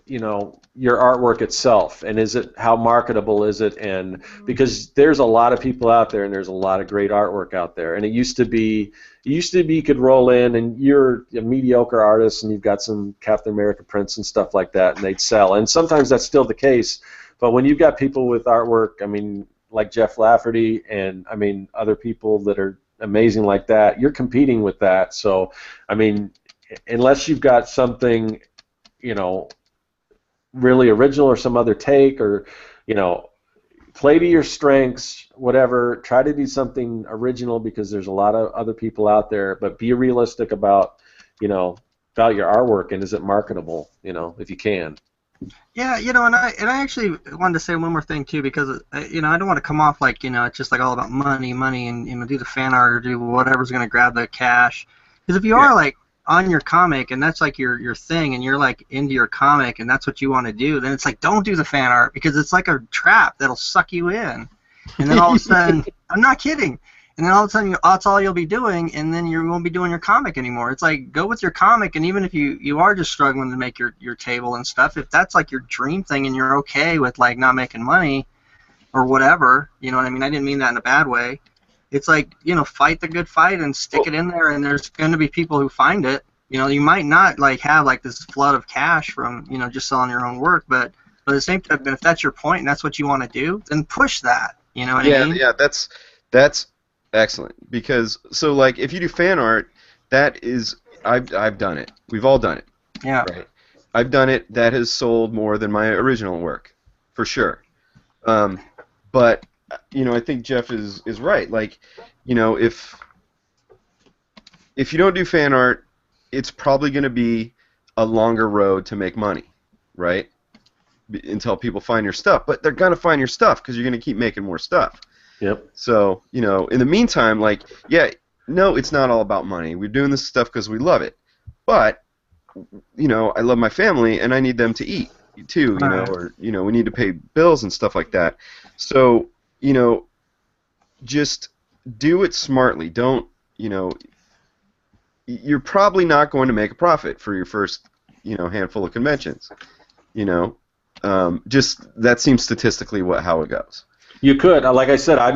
you know, your artwork itself, and how marketable is it? And because there's a lot of people out there, and there's a lot of great artwork out there, and it used to be you could roll in and you're a mediocre artist and you've got some Captain America prints and stuff like that, and they'd sell, and sometimes that's still the case. But when you've got people with artwork, I mean, like Jeff Lafferty, and I mean other people that are amazing like that, you're competing with that. So I mean, unless you've got something, you know, really original or some other take, or, you know, play to your strengths, whatever, try to do something original, because there's a lot of other people out there, but be realistic about, you know, about your artwork, and is it marketable, you know, if you can. Yeah, you know, and I actually wanted to say one more thing too, because you know, I don't want to come off like, you know, it's just like all about money, and, you know, do the fan art or do whatever's going to grab the cash. Because if you are like on your comic, and that's like your thing, and you're like into your comic, and that's what you want to do, then it's like, don't do the fan art, because it's like a trap that'll suck you in, and then all of a sudden, I'm not kidding, and then all of a sudden that's all you'll be doing, and then you won't be doing your comic anymore. It's like, go with your comic, and even if you are just struggling to make your table and stuff, if that's like your dream thing and you're okay with like not making money or whatever, you know what I mean? I didn't mean that in a bad way. It's like, you know, fight the good fight and stick it in there, and there's going to be people who find it. You know, you might not like have like this flood of cash from, you know, just selling your own work, but at the same time, if that's your point and that's what you want to do, then push that. You know what I mean? Yeah, that's excellent, because so like if you do fan art, that is I've done it. We've all done it. Yeah. Right. I've done it. That has sold more than my original work, for sure. But you know, I think Jeff is right. Like, you know, if you don't do fan art, it's probably going to be a longer road to make money, right? Until people find your stuff. But they're going to find your stuff because you're going to keep making more stuff. Yep. So, you know, in the meantime, like, yeah, no, it's not all about money. We're doing this stuff because we love it. But, you know, I love my family, and I need them to eat, too, you know, or, you know, we need to pay bills and stuff like that. So, you know, just do it smartly. Don't, you know, you're probably not going to make a profit for your first, you know, handful of conventions. You know, just that seems statistically how it goes. You could, like I said, I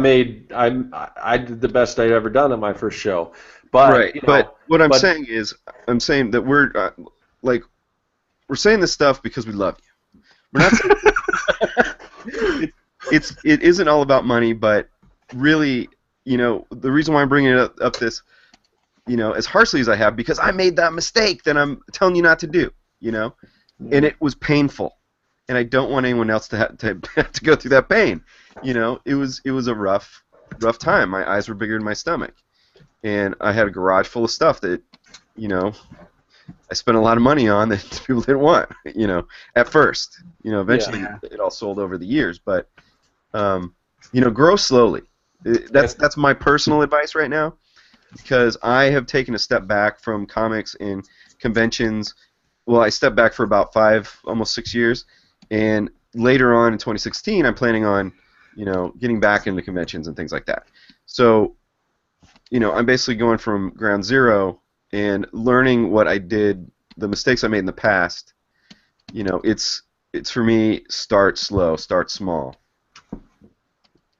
did the best I'd ever done at my first show, but Right. But what I'm but saying is, I'm saying that we're like we're saying this stuff because we love you. We're not saying it isn't all about money, but really, the reason why I'm bringing it up this, as harshly as I have, because I made that mistake that I'm telling you not to do, and it was painful, and I don't want anyone else to have to go through that pain. It was a rough time. My eyes were bigger than my stomach, and I had a garage full of stuff that, I spent a lot of money on that people didn't want, at first. Eventually it all sold over the years, but grow slowly. That's my personal advice right now, because I have taken a step back from comics and conventions. Well, I stepped back for about 5, almost 6 years, and later on in 2016, I'm planning on, getting back into conventions and things like that. So, I'm basically going from ground zero and learning what I did, the mistakes I made in the past. It's for me, start slow, start small.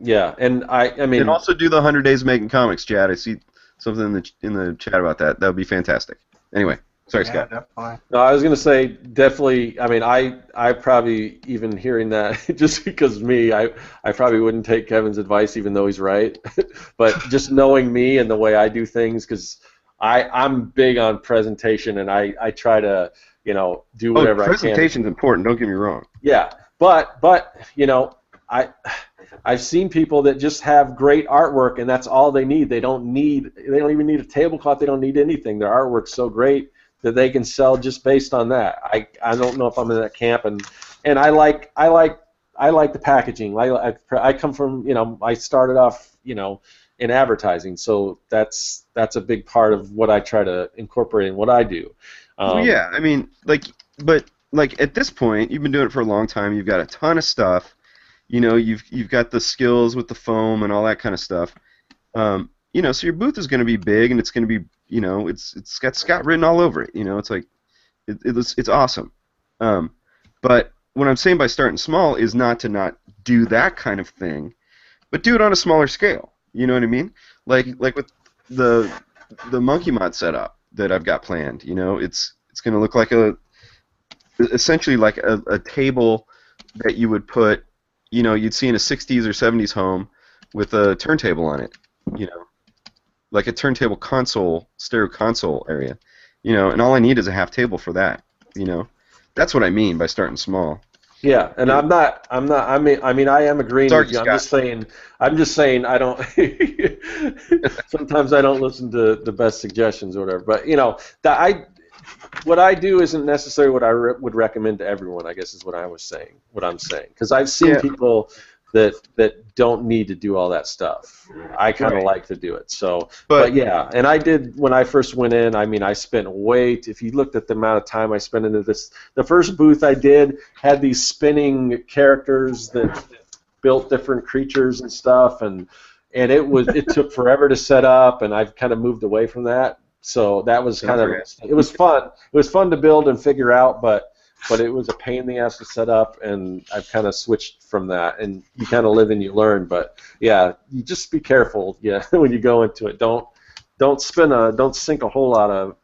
Yeah, and I mean, and also do the 100 days of making comics, Chad. I see something in the chat about that. That would be fantastic. Anyway, sorry, Scott. Definitely. No, I was going to say definitely. I mean, I probably, even hearing that, just because me, I probably wouldn't take Kevin's advice, even though he's right. But just knowing me and the way I do things, because I'm big on presentation, and I try to do whatever I can. Presentation's important. Don't get me wrong. Yeah, but I've seen people that just have great artwork, and that's all they need. They don't even need a tablecloth. They don't need anything. Their artwork's so great that they can sell just based on that. I don't know if I'm in that camp, and I like the packaging. I come from, I started off in advertising, so that's a big part of what I try to incorporate in what I do. Well, yeah, I mean, but at this point, you've been doing it for a long time. You've got a ton of stuff. You've got the skills with the foam and all that kind of stuff. So your booth is going to be big, and it's going to be, it's got Scott written all over it. It's like, it's awesome. But what I'm saying by starting small is not to not do that kind of thing, but do it on a smaller scale. You know what I mean? Like with the Monkey Mod setup that I've got planned. It's going to look like essentially like a table that you would put, you'd see in a 60s or 70s home with a turntable on it, like a turntable console, stereo console area, and all I need is a half table for that, That's what I mean by starting small. Yeah, and I mean, I am agreeing with you. I'm just saying I don't. Sometimes I don't listen to the best suggestions or whatever. But what I do isn't necessarily what I would recommend to everyone. I guess is what I'm saying. Because I've seen people that don't need to do all that stuff. I kind of like to do it. So, but yeah, and I did when I first went in. I mean, I spent if you looked at the amount of time I spent into this, the first booth I did had these spinning characters that built different creatures and stuff, and it took forever to set up, and I've kind of moved away from that. So that was it was fun. It was fun to build and figure out, but it was a pain in the ass to set up, and I've kind of switched from that. And you kind of live and you learn, but yeah, you just be careful, when you go into it. Don't sink a whole lot of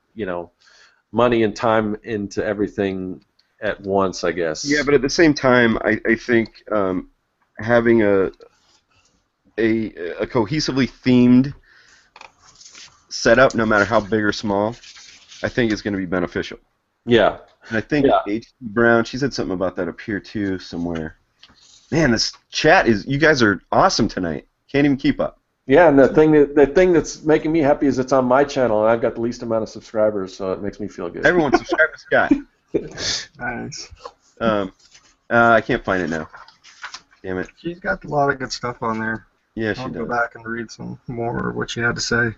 money and time into everything at once, I guess. Yeah, but at the same time, I think having a cohesively themed setup, no matter how big or small, I think is going to be beneficial. Yeah. And I think H. Brown, she said something about that up here too somewhere. Man, this chat you guys are awesome tonight. Can't even keep up. Yeah, and the thing that's making me happy is it's on my channel, and I've got the least amount of subscribers, so it makes me feel good. Everyone subscribe to Scott. Nice. I can't find it now. Damn it. She's got a lot of good stuff on there. Yeah, she I'll does. go back and read some more of what she had to say.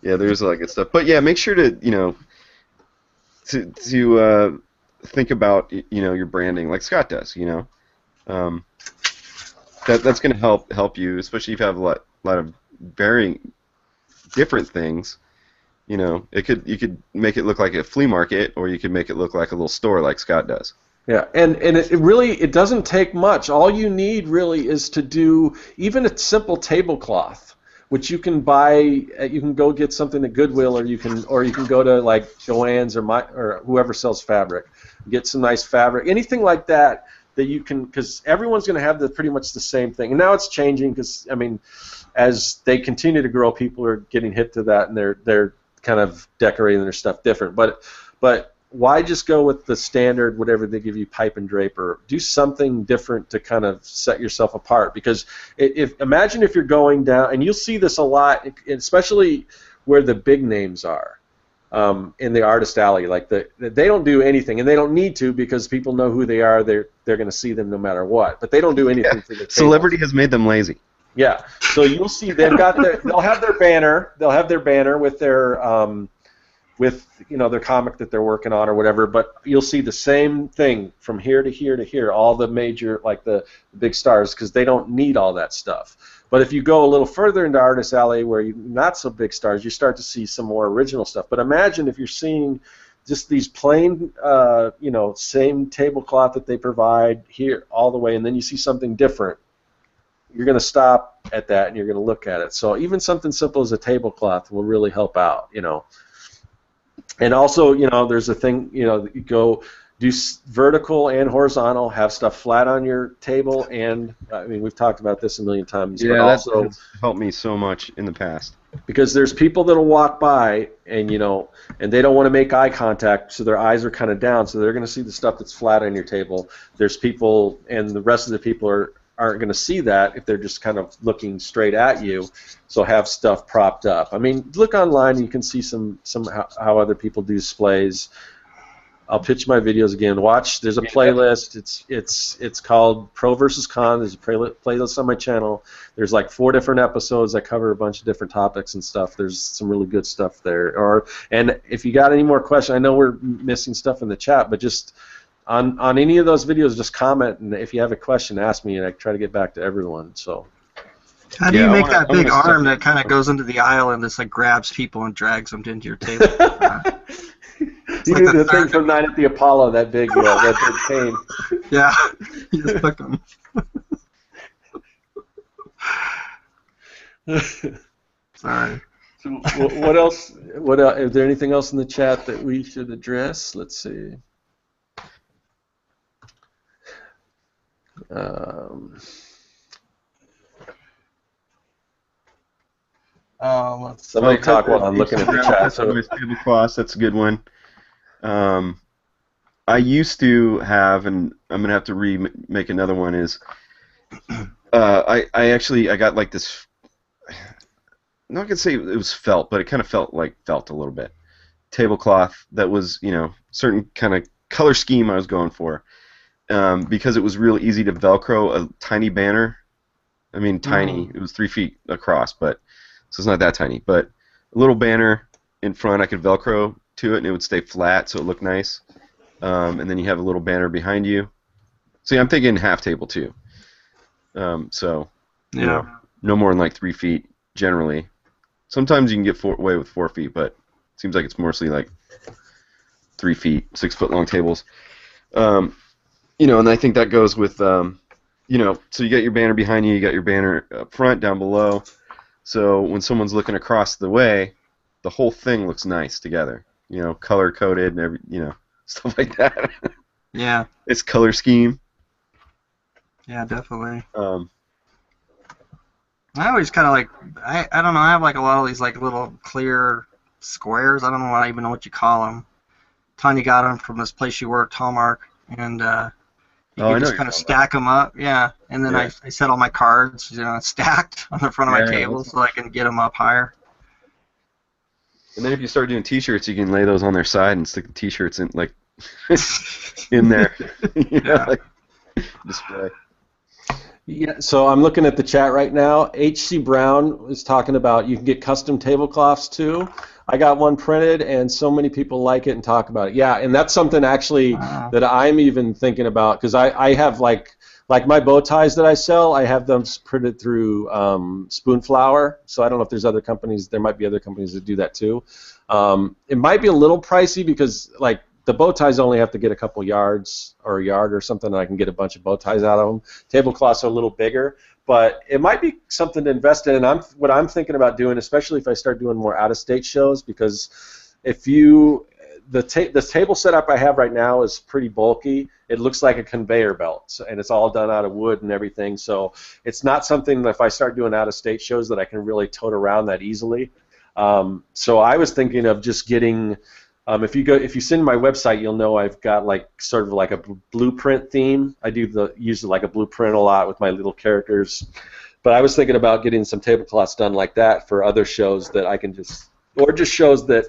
Yeah, there's a lot of good stuff. But yeah, make sure to to think about your branding like Scott does. That's going to help you, especially if you have a lot of varying different things. You could make it look like a flea market, or you could make it look like a little store like Scott does. Yeah, and it really, it doesn't take much. All you need really is to do even a simple tablecloth, which you can buy. You can go get something at Goodwill, or you can go to like Joann's or whoever sells fabric, get some nice fabric, anything like that you can, because everyone's going to have pretty much the same thing. And now it's changing because I mean, as they continue to grow, people are getting hip to that, and they're kind of decorating their stuff different. But why just go with the standard, whatever they give you, pipe and draper? Do something different to kind of set yourself apart. Because imagine if you're going down, and you'll see this a lot, especially where the big names are in the artist alley. Like they don't do anything, and they don't need to because people know who they are. They're going to see them no matter what. But they don't do anything for the tables. Celebrity has made them lazy. Yeah. So you'll see they'll have their banner. They'll have their banner with their with their comic that they're working on or whatever, but you'll see the same thing from here to here to here, all the major, like the big stars, because they don't need all that stuff. But if you go a little further into Artist Alley where you're not so big stars, you start to see some more original stuff. But imagine if you're seeing just these plain, same tablecloth that they provide here all the way, and then you see something different. You're going to stop at that and you're going to look at it. So even something simple as a tablecloth will really help out, And also, there's a thing, you go do vertical and horizontal, have stuff flat on your table, and I mean, we've talked about this a million times. Yeah, but also, that's helped me so much in the past. Because there's people that'll walk by and and they don't want to make eye contact, so their eyes are kind of down, so they're going to see the stuff that's flat on your table. There's people, and the rest of the people aren't going to see that if they're just kind of looking straight at you. So have stuff propped up. I mean, look online and you can see some how other people do displays. I'll pitch my videos again. Watch. There's a playlist. It's called Pro versus Con. There's a playlist on my channel. There's like 4 different episodes that cover a bunch of different topics and stuff. There's some really good stuff there. And if you got any more questions, I know we're missing stuff in the chat, but just on any of those videos, just comment, and if you have a question, ask me, and I try to get back to everyone. So. How do you make that big arm that kind of goes into the aisle and just like grabs people and drags them into your table? You like do the thing from Night at the Apollo, that big cane. Yeah, you just hook them. Sorry. So what else? Is there anything else in the chat that we should address? Let's see. Somebody talk while I'm looking at the chat. Tablecloths, that's a good one. I used to have, and I'm gonna have to remake another one. Is I got like this. I'm not gonna say it was felt, but it kind of felt like felt a little bit. Tablecloth that was certain kind of color scheme I was going for. Because it was real easy to Velcro a tiny banner. I mean, tiny. It was 3 feet across, so it's not that tiny. But a little banner in front, I could Velcro to it, and it would stay flat, so it looked nice. And then you have a little banner behind you. See, I'm thinking half table too. So, no more than like 3 feet generally. Sometimes you can get away with 4 feet, but it seems like it's mostly like 3 feet, 6 foot long tables. And I think that goes with, so you got your banner behind you got your banner up front, down below. So when someone's looking across the way, the whole thing looks nice together. Color coded and stuff like that. Yeah. It's color scheme. Yeah, definitely. I always kind of like, I don't know, I have like a lot of these like little clear squares. I don't know even know what you call them. Tanya got them from this place she worked, Hallmark, and you can just kind of stack them up, yeah. And then I set all my cards, stacked on the front of my table so I can get them up higher. And then if you start doing T-shirts, you can lay those on their side and stick the T-shirts in like in there, display. Yeah, so I'm looking at the chat right now. H.C. Brown is talking about you can get custom tablecloths too. I got one printed, and so many people like it and talk about it. Yeah, and that's something actually that I'm even thinking about, because I have like my bow ties that I sell, I have them printed through Spoonflower. So I don't know if there's other companies. There might be other companies that do that too. It might be a little pricey because like the bow ties only have to get a couple yards or a yard or something, and I can get a bunch of bow ties out of them. Tablecloths are a little bigger, but it might be something to invest in. And what I'm thinking about doing, especially if I start doing more out-of-state shows, because if you the table setup I have right now is pretty bulky. It looks like a conveyor belt, and it's all done out of wood and everything. So it's not something that if I start doing out-of-state shows that I can really tote around that easily. So I was thinking of just getting. If you send my website, you'll know I've got like sort of like a blueprint theme. I use like a blueprint a lot with my little characters. But I was thinking about getting some tablecloths done like that for other shows that I can just, or just shows that.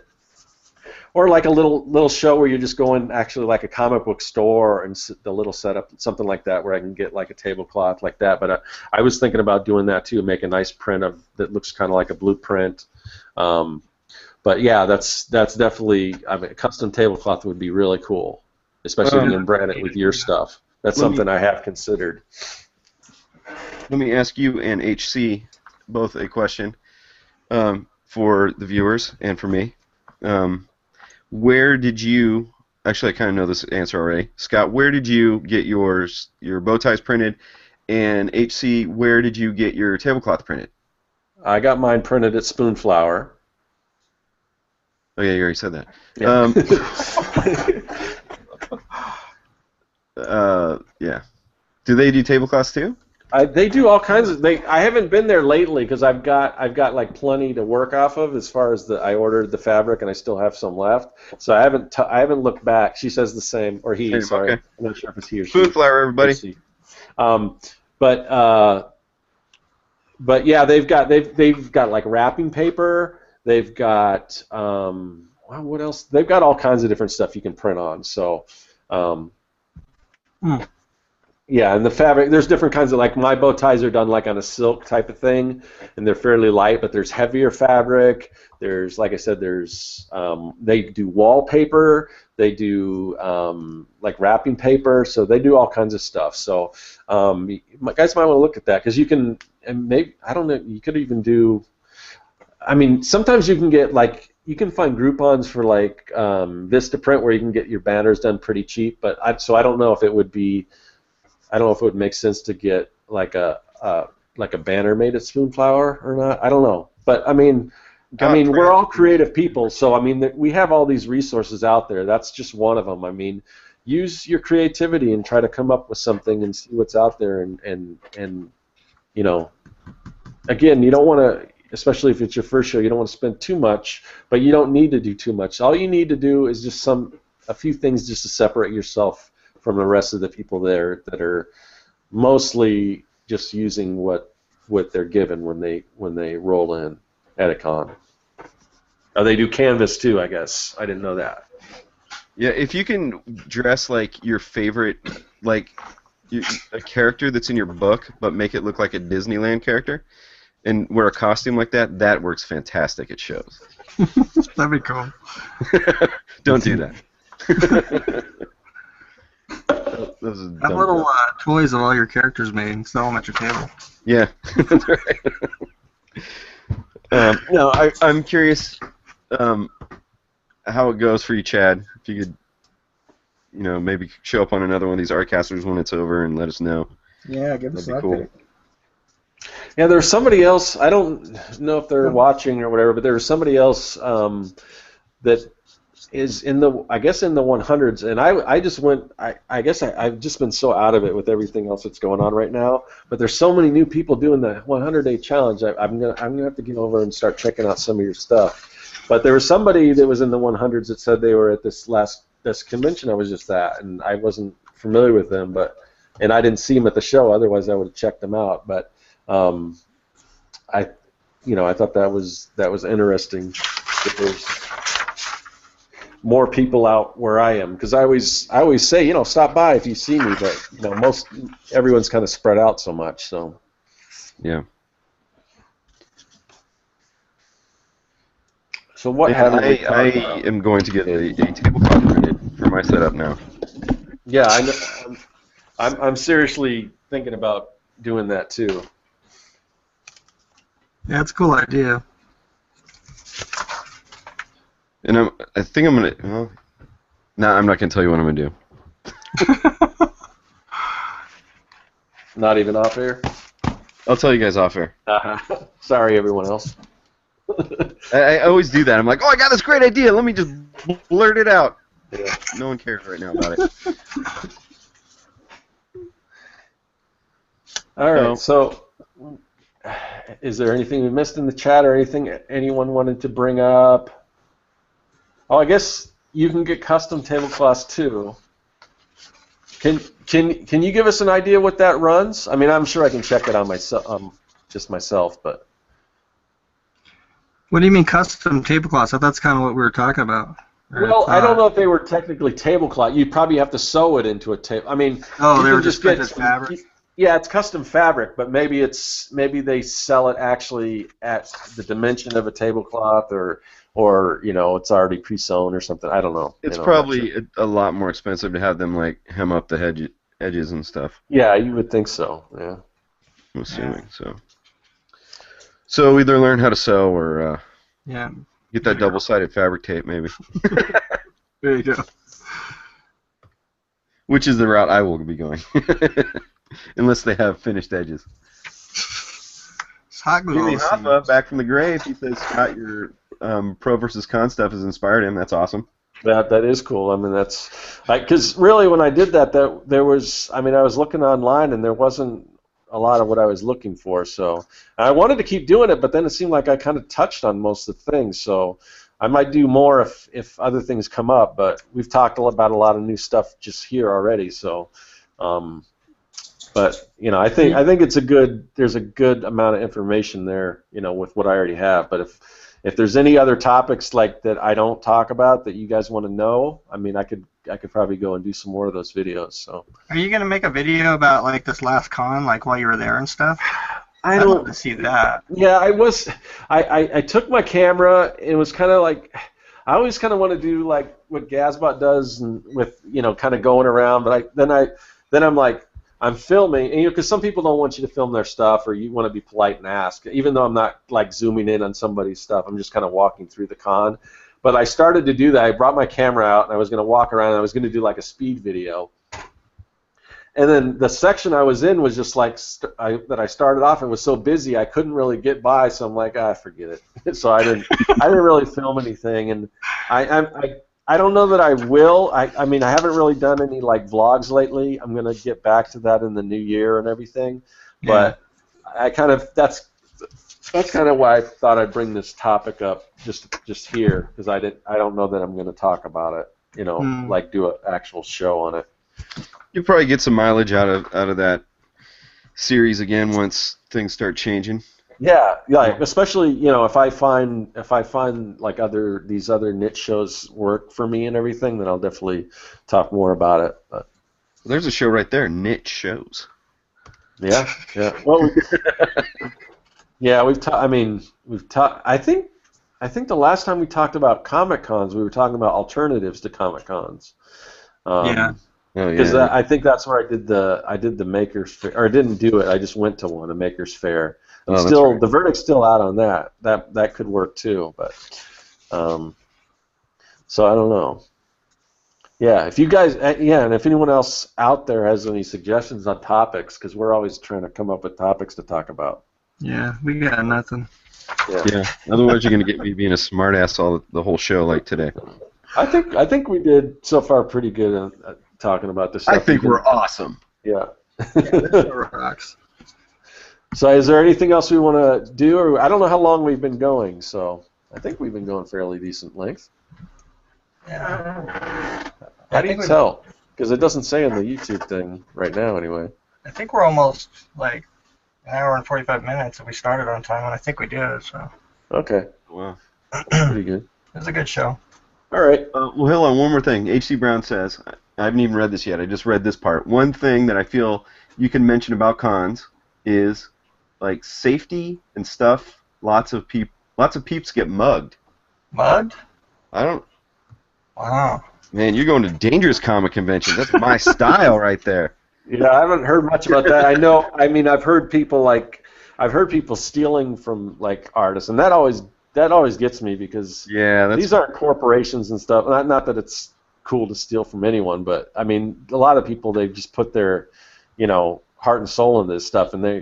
Or like a little show where you're just going actually like a comic book store and the little setup, something like that, where I can get like a tablecloth like that. But I was thinking about doing that too, make a nice print that looks kind of like a blueprint. But yeah, that's definitely, I mean, a custom tablecloth would be really cool, especially if you can brand it with your stuff. That's something I have considered. Let me ask you and HC both a question for the viewers and for me. Where did you, actually I kind of know this answer already, Scott, where did you get your bow ties printed, and HC, where did you get your tablecloth printed? I got mine printed at Spoonflower. Oh yeah, you already said that. Yeah. Yeah. Do they do tablecloths too? They do all kinds of. I haven't been there lately because I've got like plenty to work off of as far as I ordered the fabric and I still have some left. So I haven't looked back. She says the same, or he. Sorry, okay. I'm not sure if it's he or she. Spoonflower, everybody. But yeah, they've got like wrapping paper. They've got what else? They've got all kinds of different stuff you can print on. So. Yeah, and the fabric, there's different kinds of, like my bow ties are done like on a silk type of thing, and they're fairly light, but there's heavier fabric. There's, like I said, they do wallpaper, they do like wrapping paper, so they do all kinds of stuff. So guys might want to look at that, because you can, and maybe, I don't know, you could even do, I mean, sometimes you can get like, you can find Groupons for like Vistaprint where you can get your banners done pretty cheap, but I don't know if it would be, I don't know if it would make sense to get like a banner made at Spoonflower or not. I don't know, but I mean, we're all creative people, so I mean, we have all these resources out there. That's just one of them. I mean, use your creativity and try to come up with something and see what's out there. And you know, again, you don't want to, especially if it's your first show, you don't want to spend too much, but you don't need to do too much. All you need to do is just a few things just to separate yourself from the rest of the people there that are mostly just using what they're given when they roll in at a con. Oh, they do canvas too, I guess. I didn't know that. Yeah, if you can dress like your favorite, like a character that's in your book, but make it look like a Disneyland character, and wear a costume like that, that works fantastic at shows. That'd be cool. Don't do that. Have little toys of all your characters made and sell them at your table. Yeah, that's right. No, I'm curious how it goes for you, Chad. If you could, maybe show up on another one of these Artcasters when it's over and let us know. Yeah, give us an update. Cool. Yeah, there's somebody else. I don't know if they're watching or whatever, but there's somebody else that is in the 100s, and I just went. I guess I've just been so out of it with everything else that's going on right now. But there's so many new people doing the 100-day challenge. I'm gonna have to get over and start checking out some of your stuff. But there was somebody that was in the 100s that said they were at this convention I was just at, and I wasn't familiar with them, and I didn't see them at the show. Otherwise, I would have checked them out. But I thought that was interesting. There's more people out where I am, because I always say, stop by if you see me, but everyone's kind of spread out so much, so yeah. So what? Yeah, I am going to get a tablecloth printed for my setup now. Yeah, I know. I'm seriously thinking about doing that too. Yeah, it's a cool idea. And I think I'm gonna. Well, No, I'm not gonna tell you what I'm gonna do. Not even off air? I'll tell you guys off air. Sorry, everyone else. I always do that. I'm like, oh, I got this great idea. Let me just blurt it out. Yeah. No one cares right now about it. All right. So, is there anything we missed in the chat or anything anyone wanted to bring up? Oh, I guess you can get custom tablecloths too. Can you give us an idea what that runs? I mean, I'm sure I can check it on myself, just myself, but. What do you mean custom tablecloths? I thought that's kind of what we were talking about. Well, I don't know if they were technically tablecloth. You'd probably have to sew it into a table. I mean, oh, they were just get fabric. Yeah, it's custom fabric, but maybe they sell it actually at the dimension of a tablecloth, or you know, it's already pre-sewn or something. I don't know. It's probably a lot more expensive to have them like hem up the edges and stuff. Yeah, you would think so. Yeah. I'm assuming so. So either learn how to sew or get that double-sided fabric tape, maybe. There you go. Which is the route I will be going, unless they have finished edges. Jimmy Hoffa, back from the grave, he says, Scott, your pro versus con stuff has inspired him. That's awesome. That is cool. I mean, that's because really when I did that there was, I mean, I was looking online and there wasn't a lot of what I was looking for. So I wanted to keep doing it, but then it seemed like I kind of touched on most of the things. So I might do more if other things come up. But we've talked about a lot of new stuff just here already. So, but you know, I think there's a good amount of information there, you know, with what I already have. But if there's any other topics like that I don't talk about that you guys want to know, I mean, I could probably go and do some more of those videos. So. Are you gonna make a video about like this last con, like while you were there and stuff? I'd love to see that. Yeah, I took my camera. It was kind of like I always kind of want to do like what Gazbot does, and with kind of going around. But then I'm like. I'm filming, and because some people don't want you to film their stuff, or you want to be polite and ask. Even though I'm not like zooming in on somebody's stuff, I'm just kind of walking through the con. But I started to do that. I brought my camera out, and I was going to walk around, and I was going to do like a speed video. And then the section I was in was just like that. I started off and was so busy I couldn't really get by. So I'm like, forget it. So I didn't really film anything, and I don't know that I will. I mean, I haven't really done any like vlogs lately. I'm gonna get back to that in the new year and everything. Yeah. But that's kind of why I thought I'd bring this topic up just here, because I don't know that I'm gonna talk about it. Like do an actual show on it. You'll probably get some mileage out of that series again once things start changing. Yeah, especially if I find like these other niche shows work for me and everything, then I'll definitely talk more about it. But there's a show right there, niche shows. Yeah. Well, yeah, we've talked. I think the last time we talked about Comic Cons, we were talking about alternatives to Comic Cons. Yeah. Because I think that's where I did the Makers Fair, or I didn't do it. I just went to a Makers Fair. Right. The verdict's still out on that. That could work too, but so I don't know. Yeah, if you guys, and if anyone else out there has any suggestions on topics, because we're always trying to come up with topics to talk about. Yeah, we got nothing. Yeah. Otherwise, you're gonna get me being a smartass the whole show like today. I think we did so far pretty good at talking about this stuff. I think we're awesome. Yeah. This rocks. So is there anything else we want to do? Or I don't know how long we've been going, so I think we've been going fairly decent length. Yeah. How do you tell? Because it doesn't say on the YouTube thing right now anyway. I think we're almost like an hour and 45 minutes if we started on time, and I think we did. So. Okay. Wow. Pretty good. It was a good show. All right. Well, hold on. One more thing. H.C. Brown says, I haven't even read this yet. I just read this part. One thing that I feel you can mention about cons is like safety and stuff. Lots of peeps get mugged. Mugged? I don't. Wow. Man, you're going to dangerous comic conventions. That's my style right there. Yeah, I haven't heard much about that. I know. I mean, I've heard people stealing from like artists, and that always gets me because these aren't corporations and stuff. Not that it's cool to steal from anyone, but I mean, a lot of people, they just put their, heart and soul in this stuff, and they,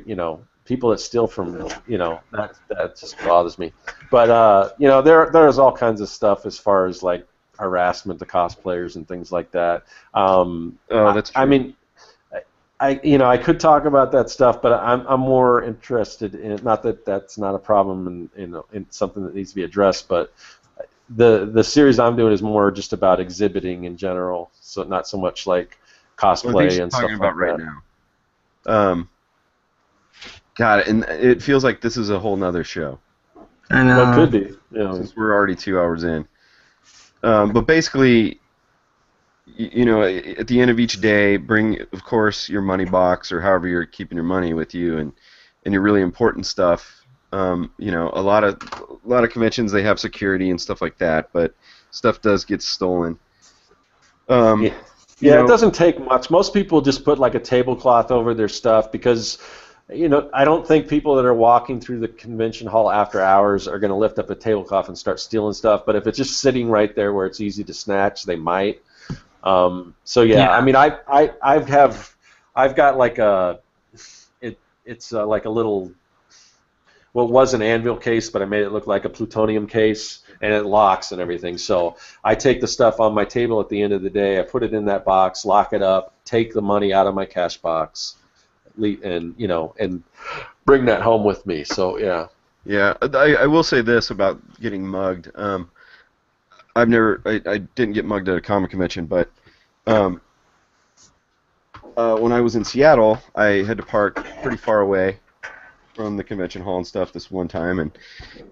people that steal from, that just bothers me. But there's all kinds of stuff as far as like harassment to cosplayers and things like that. That's true. I mean, I could talk about that stuff, but I'm more interested in, not that that's not a problem and in something that needs to be addressed, but the series I'm doing is more just about exhibiting in general, so not so much like cosplay and stuff like that. Right now. God, and it feels like this is a whole nother show. I know. Well, it could be. Since we're already 2 hours in. But basically, at the end of each day, bring, of course, your money box or however you're keeping your money with you, and your really important stuff. A lot of conventions, they have security and stuff like that, but stuff does get stolen. It doesn't take much. Most people just put like a tablecloth over their stuff because, I don't think people that are walking through the convention hall after hours are going to lift up a tablecloth and start stealing stuff. But if it's just sitting right there where it's easy to snatch, they might. I mean, I've got like it's like a little, well, it was an anvil case, but I made it look like a plutonium case, and it locks and everything. So I take the stuff on my table at the end of the day, I put it in that box, lock it up, take the money out of my cash box, and and bring that home with me. So yeah. Yeah, I will say this about getting mugged. I didn't get mugged at a comic convention, but when I was in Seattle, I had to park pretty far away from the convention hall and stuff this one time,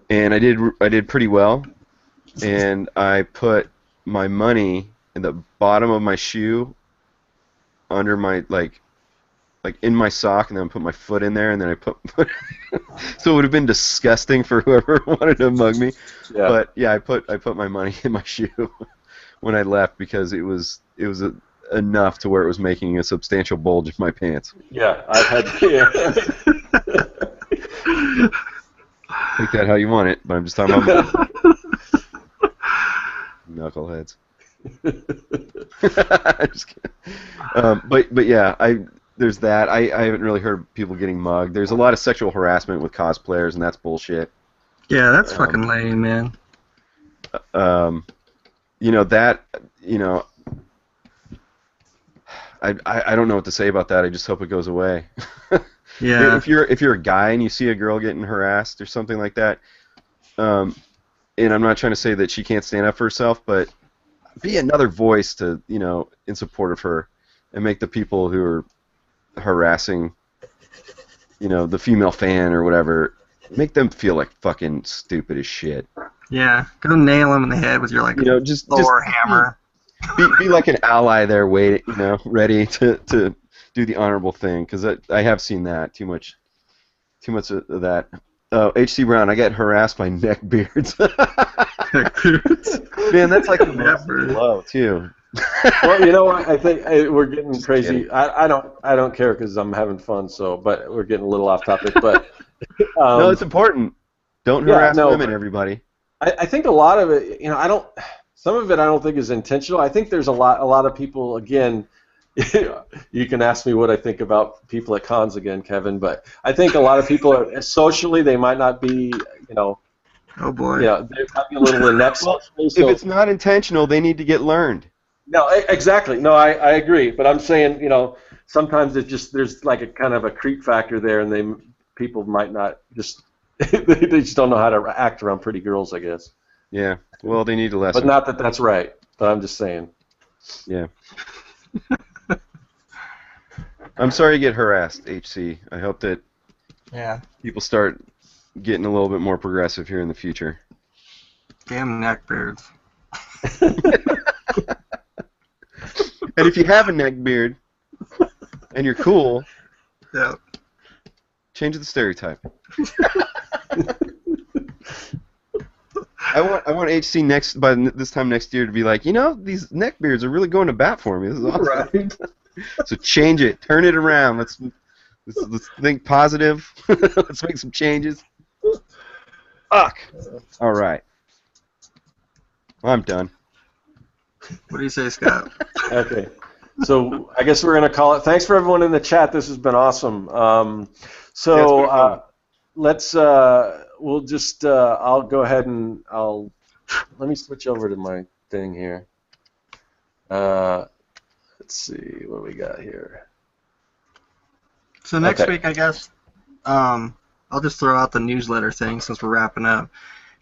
and I did pretty well, and I put my money in the bottom of my shoe under my like in my sock, and then I put my foot in there, and then I put so it would have been disgusting for whoever wanted to mug me. Yeah. But yeah, I put my money in my shoe when I left because it was enough to where it was making a substantial bulge in my pants. Yeah, I've had. Yeah. Take that how you want it, but I'm just talking about knuckleheads. Just kidding. But yeah, there's that. I haven't really heard people getting mugged. There's a lot of sexual harassment with cosplayers, and that's bullshit. Yeah, that's fucking lame, man. I don't know what to say about that. I just hope it goes away. Yeah. If you're a guy and you see a girl getting harassed or something like that, and I'm not trying to say that she can't stand up for herself, but be another voice to in support of her, and make the people who are harassing the female fan or whatever, make them feel like fucking stupid as shit. Yeah, go nail him in the head with your just hammer. Be like an ally there, waiting, ready to do the honorable thing, because I have seen that too much of that. H.C. Brown, I get harassed by neckbeards. Man, that's like a massive blow too. Well, you know what? I think we're getting crazy. I don't care because I'm having fun. But we're getting a little off topic. But no, it's important. Don't harass women, everybody. I think a lot of it, some of it I don't think is intentional. I think there's a lot of people. Again, you can ask me what I think about people at cons again, Kevin. But I think a lot of people socially, they might not be, Oh boy. They might be a little inept. Well, if it's not intentional, they need to get learned. No, exactly. No, I agree. But I'm saying, sometimes there's like a kind of a creep factor there, and people might not just they just don't know how to act around pretty girls, I guess. Yeah. Well, they need a lesson. But not that that's right. But I'm just saying. Yeah. I'm sorry you get harassed, HC. I hope that people start getting a little bit more progressive here in the future. Damn neckbeards. And if you have a neck beard and you're cool, change the stereotype. I want HC by this time next year to be like, these neck beards are really going to bat for me. This is awesome. Right. So change it, turn it around. Let's think positive. Let's make some changes. Fuck. All right. I'm done. What do you say, Scott? Okay. So I guess we're going to call it. Thanks for everyone in the chat. This has been awesome. Let's we'll just I'll go ahead and let me switch over to my thing here. Let's see what we got here. So next week, I guess, I'll just throw out the newsletter thing since we're wrapping up.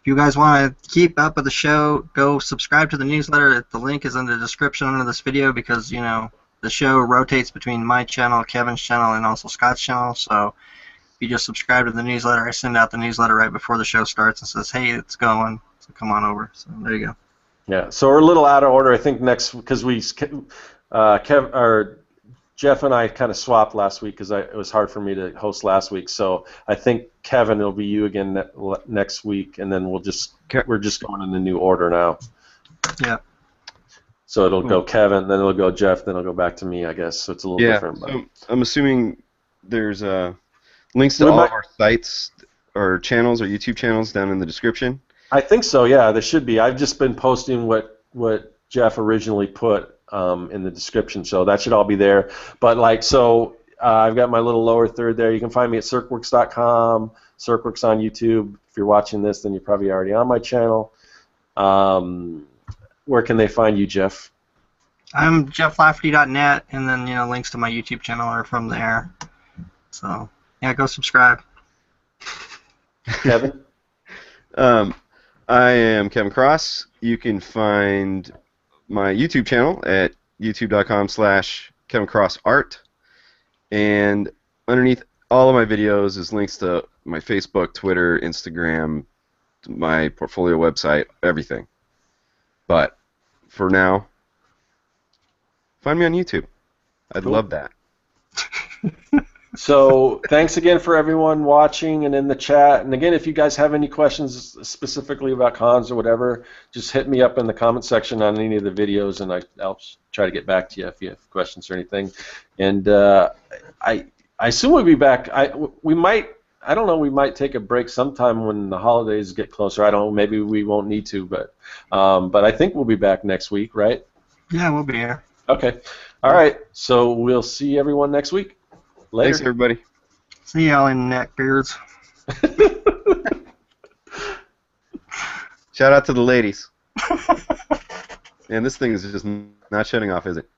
If you guys want to keep up with the show, go subscribe to the newsletter. The link is in the description under this video because, you know, the show rotates between my channel, Kevin's channel, and also Scott's channel. So if you just subscribe to the newsletter, I send out the newsletter right before the show starts and says, hey, it's going, so come on over. So there you go. Yeah, so we're a little out of order, I think, next, because Jeff and I kind of swapped last week because it was hard for me to host last week. So I think, Kevin, it'll be you again next week, and then we're just going in the new order now. Yeah. So it'll go Kevin, then it'll go Jeff, then it'll go back to me, I guess. So it's a little different. But. So I'm assuming there's links to all of our sites or channels or YouTube channels down in the description. I think so, yeah, there should be. I've just been posting what Jeff originally put in the description, so that should all be there. But I've got my little lower third there. You can find me at Serkworks.com, Serkworks on YouTube. If you're watching this, then you're probably already on my channel. Where can they find you, Jeff? I'm jefflafferty.net, and then, you know, links to my YouTube channel are from there. So, yeah, go subscribe. Kevin? I am Kevin Cross. You can find my YouTube channel at youtube.com/KevinCrossArt. And underneath all of my videos is links to my Facebook, Twitter, Instagram, my portfolio website, everything. But for now, find me on YouTube. I'd love that. So thanks again for everyone watching and in the chat. And again, if you guys have any questions specifically about cons or whatever, just hit me up in the comment section on any of the videos, and I'll try to get back to you if you have questions or anything. And I assume we'll be back. We might take a break sometime when the holidays get closer. I don't know. Maybe we won't need to, but I think we'll be back next week, right? Yeah, we'll be here. Okay. All right. So we'll see everyone next week. Later. Thanks, everybody. See y'all in neckbeards. Shout out to the ladies. Man, this thing is just not shutting off, is it?